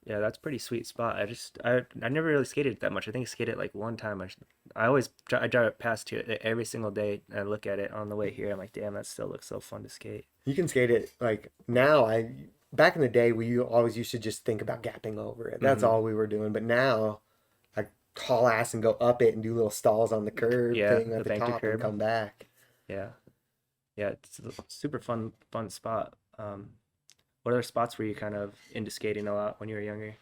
Yeah, that's a pretty sweet spot. I never really skated that much. I think I skated like one time. I always I drive it past it every single day and I look at it on the way here. I'm like, damn, that still looks so fun to skate. You can skate it like now. Back in the day, we always used to just think about gapping over it. That's Mhm. all we were doing. But now, I haul ass and go up it and do little stalls on the curb Yeah, thing the at the bank to top curb. and come back. Yeah, yeah, it's a super fun spot. What other spots were you kind of into skating a lot when you were younger?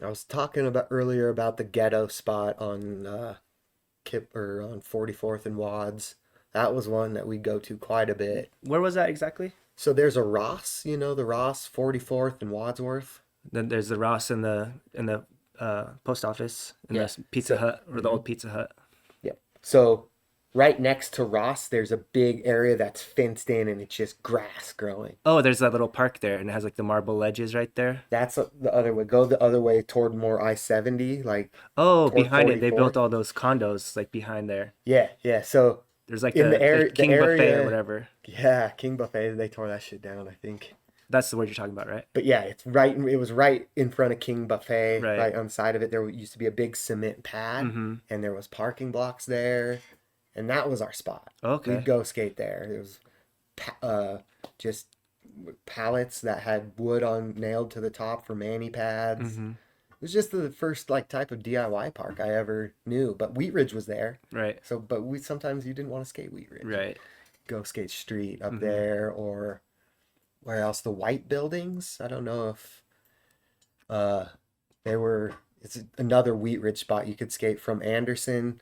I was talking about earlier about the ghetto spot on on 44th and Wads. That was one that we go to quite a bit. Where was that exactly? So there's a Ross, the Ross 44th and Wadsworth. Then there's the Ross in the post office and Yeah. the Pizza Hut or the old Pizza Hut. Yep. So right next to Ross, there's a big area that's fenced in and it's just grass growing. Oh, there's that little park there and it has like the marble ledges right there. That's the other way. Go the other way toward more I-70, like Oh, toward behind it, they 44th. built all those condos like behind there. Yeah. So There's like in the area, King Buffet or whatever. Yeah, King Buffet. They tore that shit down, I think. That's the word you're talking about, right? But yeah, it was right in front of King Buffet, Right. right on the side of it. There used to be a big cement pad, Mm-hmm. and there was parking blocks there, and that was our spot. Okay. We'd go skate there. It was just pallets that had wood nailed to the top for mani pads. Mm-hmm. It was just the first type of DIY park I ever knew. But Wheat Ridge was there, Right. so but sometimes you didn't want to skate Wheat Ridge. Right. Go skate street up Mhm. there, or where else? The white buildings. I don't know if uh they were. It's another Wheat Ridge spot. You could skate from Anderson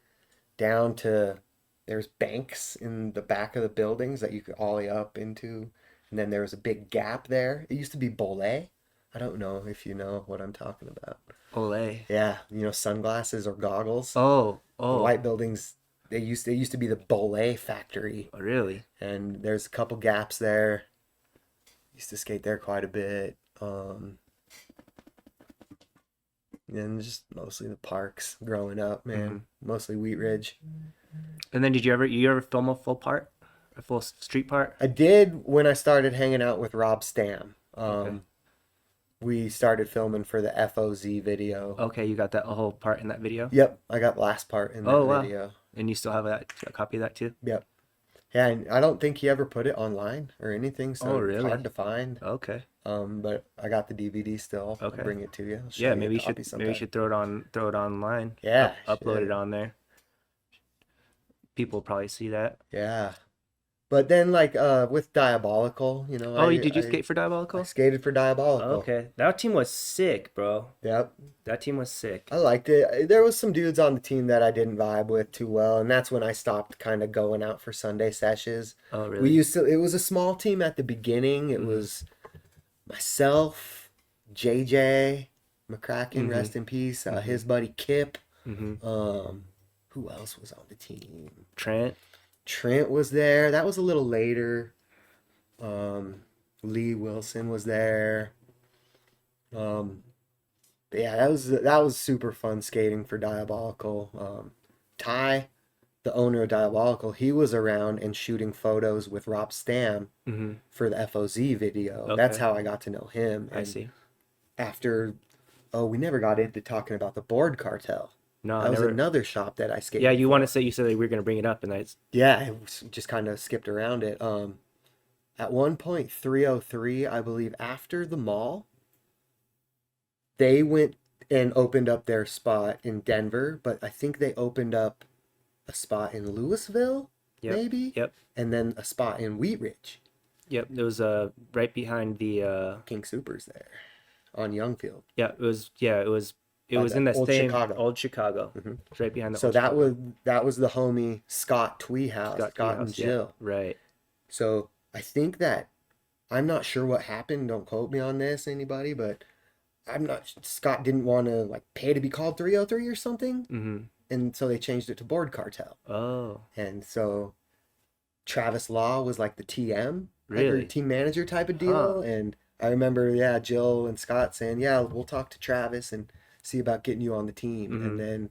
down to. There's banks in the back of the buildings that you could ollie up into, and then there was a big gap there. It used to be Bolé. I don't know if you know what I'm talking about. Olay. Yeah, sunglasses or goggles. Oh, The oh, white buildings. They used to be the Bolé factory, really? and there's a couple gaps there. Used to skate there quite a bit. And just mostly the parks growing up, man. Mostly Wheat Ridge. And then did you ever film a full part? A full street part? I did when I started hanging out with Rob Stam. Okay. We started filming for the FOZ video. Okay, you got that whole part in that video? Yep, I got last part in that Oh, wow. video. And you still have a copy of that too? Yep. Yeah, and I don't think he ever put it online or anything, so Oh, it's really? hard to find. Okay. But I got the DVD still. Okay. I'll bring it to you. I'll show Yeah, you a maybe you copy should maybe you sometime. should throw it online. Yeah, Upload shit. it on there. People will probably see that. Yeah. But then with Diabolical, Oh, did you I skate for I Diabolical? skated for Diabolical. Okay. That team was sick, bro. Yep. That team was sick. I liked it. There was some dudes on the team that I didn't vibe with too well, and that's when I stopped kind of going out for Sunday sessions. Oh, We really? it was a small team at the beginning. It was myself, JJ McCracken, rest in peace, his buddy Kip. Who else was on the team? Trent. Trent was there. That was a little later. Lee Wilson was there. But yeah, that was super fun skating for Diabolical. Ty, the owner of Diabolical, he was around and shooting photos with Rob Stam for the FOZ video. That's Okay. how I got to know him. I And see. after, we never got into talking about the Board Cartel. No, I That was never. another shop that I skated. Yeah, you for. you said that we were gonna bring it up, and that's Yeah, just kind of skipped around it. At one point, 303, I believe, after the mall, they went and opened up their spot in Denver, but I think they opened up a spot in Louisville, Yep. maybe, Yep. and then a spot in Wheat Ridge. It was right behind the King Supers there on Youngfield. it was By in the that old same Chicago. old Chicago. It's right behind the So old that Chicago. was the homie Scott Tweehouse, Scott and Treehouse, yeah. Jill. Right. So I think that I'm not sure what happened. Don't quote me on this, anybody, but Scott didn't want to pay to be called 303 or something, and so they changed it to Board Cartel. Oh, And so Travis Law was like the TM, or really? team manager type of deal. And I remember, yeah, Jill and Scott saying, yeah, we'll talk to Travis and see about getting you on the team. And then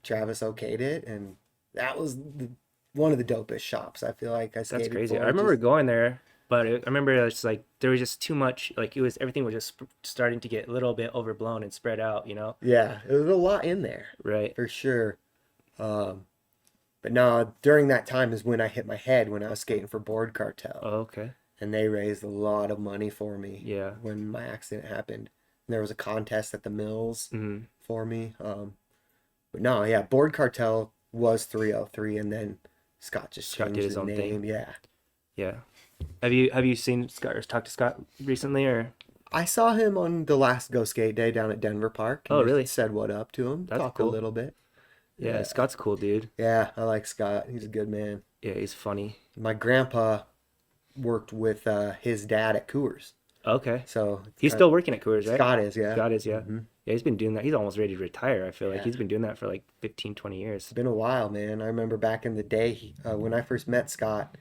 Travis okayed it, and that was one of the dopest shops I feel like I That's skated crazy. for. I remember Just- going there, but I remember it's like there was just too much. Like everything was just starting to get a little bit overblown and spread out. yeah, there was a lot in there. Right. For sure. But no, during that time is when I hit my head when I was skating for Board Cartel. Oh, okay. And they raised a lot of money for me Yeah. when my accident happened. And there was a contest at the mills for me. But no, yeah, Board Cartel was 303, and then Scott just Scott did changed his the own name. thing. Yeah. Yeah. Have you seen Scott or talked to Scott recently or? I saw him on the last Go Skate Day down at Denver Park. Oh, and really? Said what up to him. That's Talked cool. a little bit. Yeah, Scott's a cool dude. Yeah, I like Scott. He's a good man. Yeah, he's funny. My grandpa worked with his dad at Coors. Okay. So He's still working at Coors, right? Scott is, yeah. Scott is, yeah. Yeah, he's been doing that. He's almost ready to retire. I feel like Yeah. he's been doing that for like 15, 20 years. It's been a while, man. I remember back in the day when I first met Scott,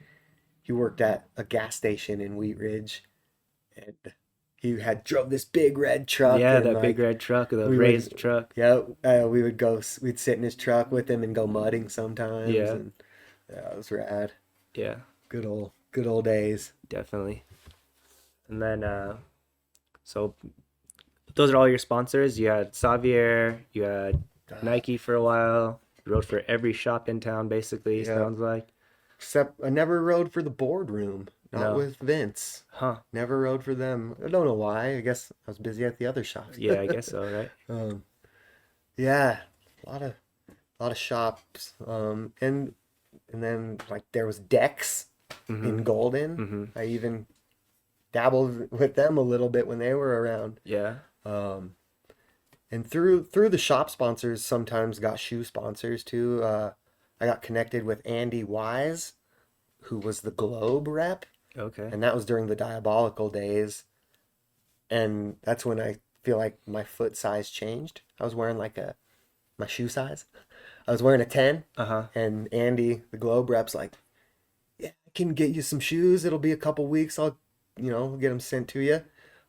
he worked at a gas station in Wheat Ridge, and he had drove this big red truck. Yeah, and, that big red truck, the we would- raised truck. Yeah, we'd sit in his truck with him and go mudding sometimes. Yeah. And, yeah, it was rad. Yeah, Good old days. definitely. And then, so those are all your sponsors. You had Xavier, you had Nike for a while. You rode for every shop in town, basically. Yeah. Sounds like. Except I never rode for the boardroom. Not No. with Vince. Huh? Never rode for them. I don't know why. I guess I was busy at the other shops. Yeah, I guess so, right? Yeah, a lot of shops. And then there was Dex in Golden. I even dabbled with them a little bit when they were around. Yeah. Um, and through the shop sponsors, sometimes got shoe sponsors too. I got connected with Andy Wise, who was the Globe rep, Okay. and that was during the Diabolical days. And that's when I feel like my foot size changed. I was wearing like my shoe size. I was wearing a 10, Uh-huh. and Andy, the Globe rep's like, yeah, I can get you some shoes. It'll be a couple weeks. I'll, get them sent to you.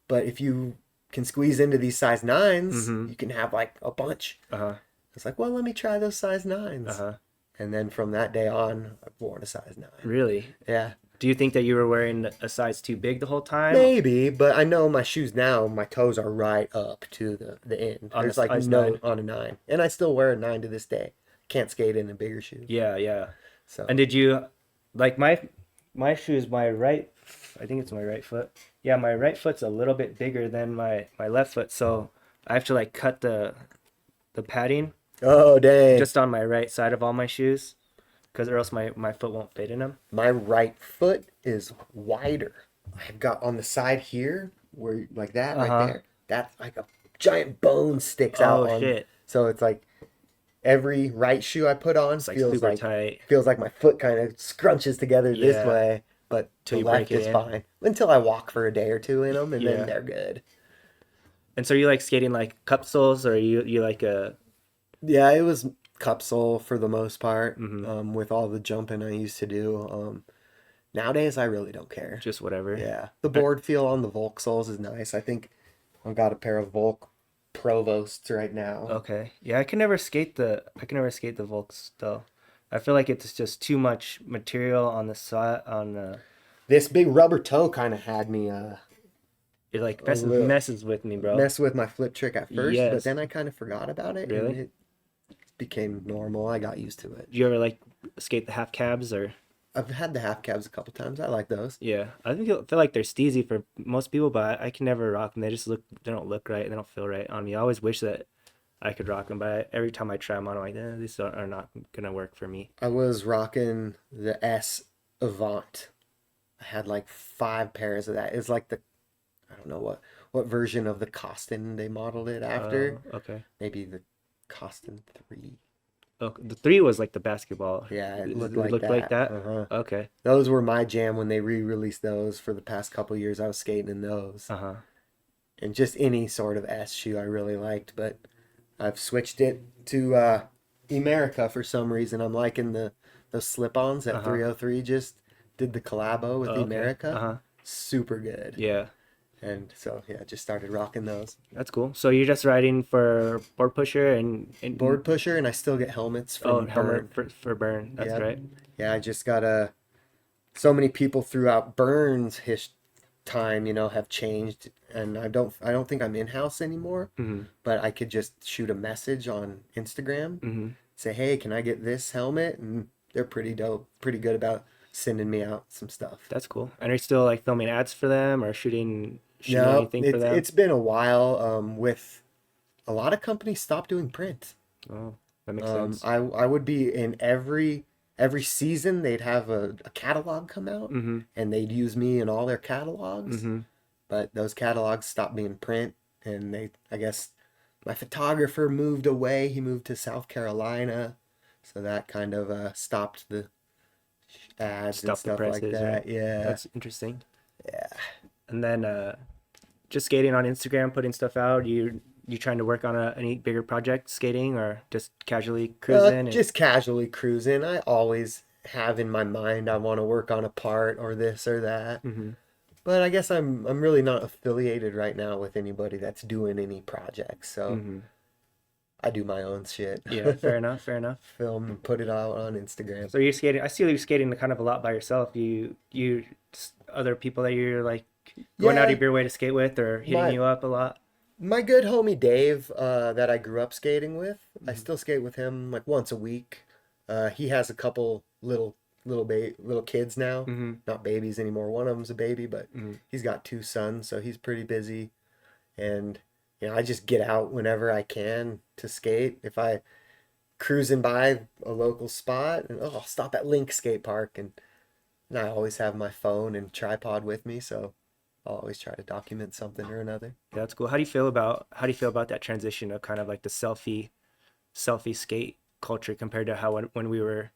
But if you can squeeze into these size 9s, Mm-hmm. you can have like a bunch. Uh-huh. It's like, well, let me try those size 9s. Uh-huh. And then from that day on, I've worn a size 9. Really? Yeah, Do you think that you were wearing a size too big the whole time maybe, but I know my shoes now, my toes are right up to the end. on the There's like size no 9? on a 9. And I still wear a 9 to this day. Can't skate in a bigger shoe. Yeah, yeah. So And did you like my shoes, my right, I think it's my right foot. Yeah, my right foot's a little bit bigger than my left foot, so I have to like cut the padding oh dang. just on my right side of all my shoes, because or else my foot won't fit in them. My right foot is wider. I've got on the side here, where like that right Uh-huh. there. That's like a giant bone sticks Oh out on. shit. So it's like every right shoe I put on It's like feels super like tight. my foot kind of scrunches together this Yeah. way, but Till the you break left it is in. fine until I walk for a day or two in them, and Yeah. then they're good. And so you like skating like cup soles, or you like a Yeah, it was cup sole for the most part. Mhm. With all the jumping I used to do. Nowadays I really don't care. just whatever? Yeah, the board feel on the Volk soles is nice. I think I've got a pair of Volk Provosts right now. Okay. Yeah, I can never skate the Volks though. I feel like it's just too much material on the side on the This big rubber toe kind of had me it like a little messes with me, bro. mess with my flip trick at first, but Yes. then I kind of forgot about it, Really? and it became normal. I got used to it. Do you ever like skate the half cabs or I've had the half cabs a couple times. I like those. yeah? I feel like they're steezy for most people, but I can never rock them. They don't look right. They don't feel right on me. I always wish that I could rock them, but every time I try them on, I'm like, these are not gonna work for me. I was rocking the S Avant. I had like 5 pairs of that. It's like I don't know what version of the Costin they modeled it after. Okay. Maybe the Costin 3. Oh, the 3 was like the basketball. Yeah, it looked It like looked that. like that? Uh-huh. Okay. Those were my jam when they re-released those for the past couple years. I was skating in those. Uh-huh. And just any sort of S shoe I really liked, but I've switched it to Emerica for some reason. I'm liking those slip-ons that Uh-huh. 303 just did the collabo with Oh, okay. Emerica. Uh-huh. Super good. Yeah. And so yeah, just started rocking those. That's cool. So you're just riding for board pusher and Board pusher, and I still get helmets oh, from helmet Burn. for burn. That's Yep. right. Yeah, I just got so many people throughout Burn's time, have changed, and I don't think I'm in-house anymore, Mm-hmm. but I could just shoot a message on Instagram, Mm-hmm. say, hey, can I get this helmet? And they're pretty dope, pretty good about sending me out some stuff. That's cool. And are you still like filming ads for them or shooting No, anything for them? it's been a while. With a lot of companies stop doing print. Oh, that makes sense. I would be in every season. They'd have a catalog come out, Mm-hmm. and they'd use me in all their catalogs. Mm-hmm. But those catalogs stopped being print, and I guess my photographer moved away. He moved to South Carolina, so that kind of stopped the ads and Stop the stuff like presses, that. right? Yeah, That's interesting. yeah. And then just skating on Instagram, putting stuff out. You trying to work on any bigger project skating or just casually cruising? and- Just casually cruising. I always have in my mind I want to work on a part or this or that. Mhm. But I guess I'm really not affiliated right now with anybody that's doing any projects. So Mhm. I do my own shit. Yeah, fair enough. Fair enough. Film and put it out on Instagram. So you're skating. I see you skating kind of a lot by yourself. You other people that you're like going out Yeah. of your way to skate with or hitting My- you up a lot. My good homie Dave, that I grew up skating with, I Mm-hmm. still skate with him like once a week. He has a couple little kids now, Mm-hmm. not babies anymore. One of them's a baby, but Mhm. he's got 2 sons, so he's pretty busy. And I just get out whenever I can to skate. If I cruising by a local spot, and I'll stop at Link Skate Park, and I always have my phone and tripod with me, so I'll always try to document something or another. Yeah, that's cool. How do you feel about that transition of kind of like the selfie skate culture compared to how when we were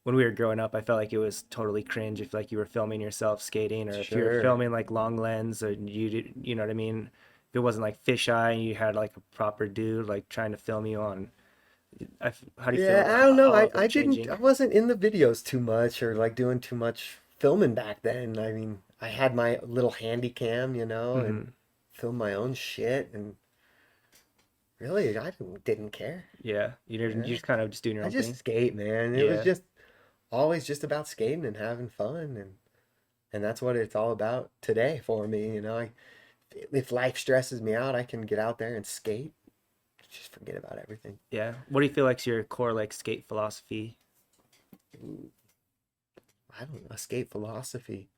growing up? I felt like it was totally cringe if like you were filming yourself skating, or if you were Sure. filming like long lens, or you know what I mean? If it wasn't like fisheye and you had like a proper dude like trying to film you on, how do you feel Yeah, I about don't know. all of I it didn't, changing? I wasn't in the videos too much or like doing too much filming back then. I mean, I had my little handy cam, and Hmm. filmed my own shit. And really, I didn't care. Yeah, you Yeah. just kind of just doing your I own just thing. skate, man. It was Yeah, just always just about skating and having fun. And that's what it's all about today for me. If life stresses me out, I can get out there and skate. Just forget about everything. yeah. What do you feel like's your core like skate philosophy? I don't know, skate philosophy.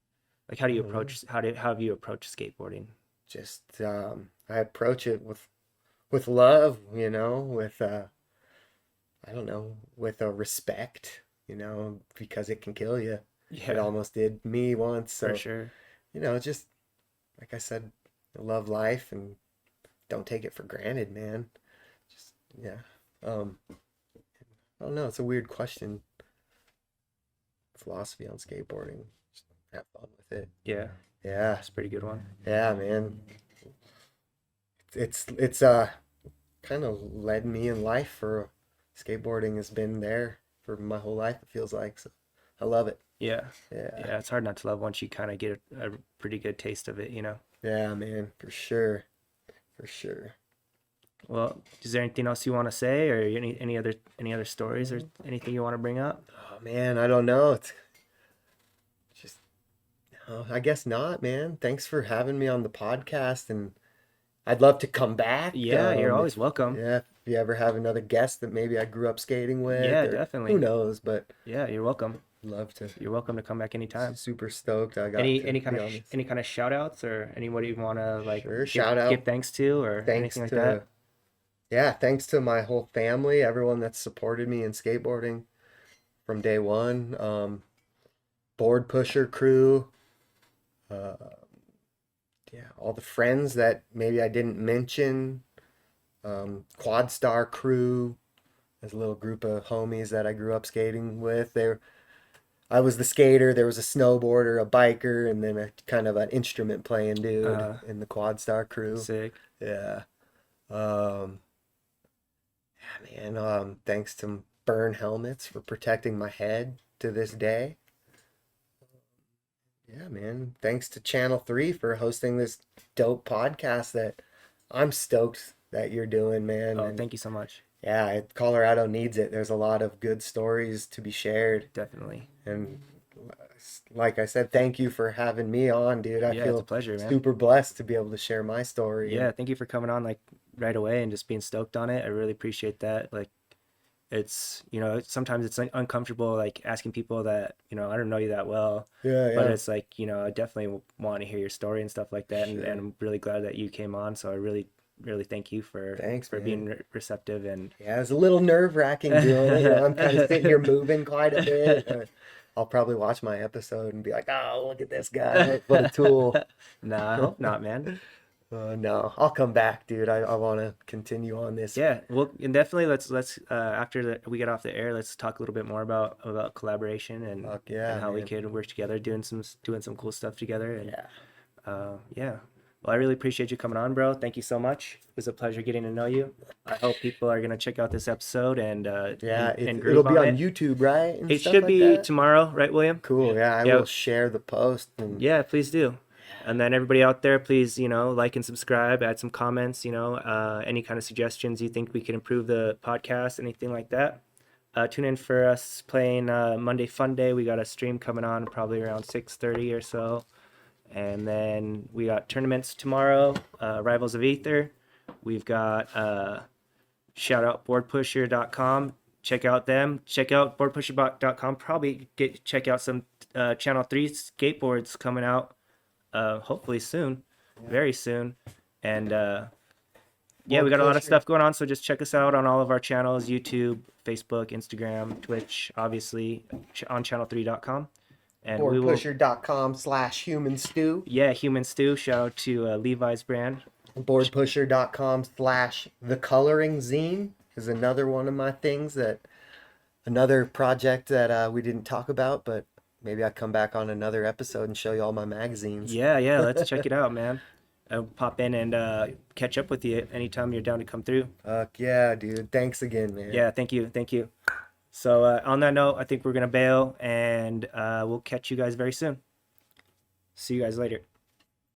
Like how do I you don't know. approach how have you approach skateboarding? Just I approach it with love, with I don't know, with a respect, because it can kill you. It Yeah, almost did me once. for So, sure. just like I said, love life and don't take it for granted, man. Just yeah. Um, I don't know. It's a weird question. Philosophy on skateboarding. Just have fun with it. Yeah, Yeah, that's a pretty good one. yeah, man. It's kind of led me in life for skateboarding has been there for my whole life. It feels like so. I love it. Yeah, Yeah, yeah. It's hard not to love once you kind of get a pretty good taste of it, you know. yeah, man, for sure, for sure. Well, is there anything else you want to say, or any other stories, or anything you want to bring up? Oh man, I don't know. It's just, I guess not, man. Thanks for having me on the podcast, and I'd love to come back. Yeah, you're If always welcome. yeah, if you ever have another guest that maybe I grew up skating with, Yeah, or who definitely. knows, but Yeah, you're welcome. love to. You're welcome to come back anytime. Super stoked I got to be on this. Any kind of shout outs, or anybody you want to like Sure, shout out. give thanks to, or Thanks anything like to that? Yeah, thanks to my whole family, everyone that's supported me in skateboarding from day one. Board pusher crew, uh, yeah, all the friends that maybe I didn't mention. Quad Star crew, there's a little group of homies that I grew up skating with. I was the skater. There was a snowboarder, a biker, and then a kind of an instrument playing dude Uh, in the Quad Star crew. Sick. Yeah. Um, yeah, man. Thanks to Burn Helmets for protecting my head to this day. Yeah, man. Thanks to Channel 3 for hosting this dope podcast that I'm stoked that you're doing, man. Oh, And thank you so much. yeah, Colorado needs it. There's a lot of good stories to be shared. Definitely. And like I said, thank you for having me on, dude. I Yeah, it's a feel pleasure, man. super blessed to be able to share my story. Yeah, And thank you for coming on like right away and just being stoked on it. I really appreciate that. Like it's, sometimes it's like uncomfortable like asking people that, I don't know you that well, yeah, but yeah, it's like, I definitely want to hear your story and stuff like that. And sure. I'm really glad that you came on. So I really, really thank you Thanks, for being man. receptive and Yeah, it was a little nerve-wracking doing it. I'm kind of sitting here moving quite a bit. I'll probably watch my episode and be like, "Oh, look at this guy! What a tool!" Nah, I hope not, man. No, I'll come back, dude. I want to continue on this. Yeah, well, and definitely let's after we get off the air, let's talk a little bit more about collaboration Fuck and yeah, how we man. could work together, doing some cool stuff together. And Yeah. yeah, well, I really appreciate you coming on, bro. Thank you so much. It was a pleasure getting to know you. I hope people are gonna check out this episode Yeah, and it'll groove be on on it. YouTube, right? And It stuff should like be that. tomorrow, right, William? Cool. Yeah, I Yeah, will share the post and yeah, please do. And then everybody out there, please, like and subscribe, add some comments, any kind of suggestions you think we could improve the podcast, anything like that. Tune in for us playing Monday Fun Day. We got a stream coming on probably around 6:30 or so. And then we got tournaments tomorrow, Rivals of Ether. We've got shout out boardpusher.com. Check out them. Check out boardpusher.com. Probably check out some Channel 3 skateboards coming out hopefully soon, very soon. And yeah, we Board got a lot of Pusher. stuff going on. So just check us out on all of our channels: YouTube, Facebook, Instagram, Twitch, obviously on channel3.com. And we will, Boardpusher.com/human stew. yeah, Human Stew. Shout out to Levi's brand. Boardpusher.com/the coloring zine is another one of my things, that another project that we didn't talk about, but maybe I come back on another episode and show you all my magazines. Yeah, let's check it out, man. I'll pop in and catch up with you anytime you're down to come through. Fuck yeah, dude. Thanks again, man. Yeah, thank you. So on that note, I think we're gonna bail, and we'll catch you guys very soon. See you guys later.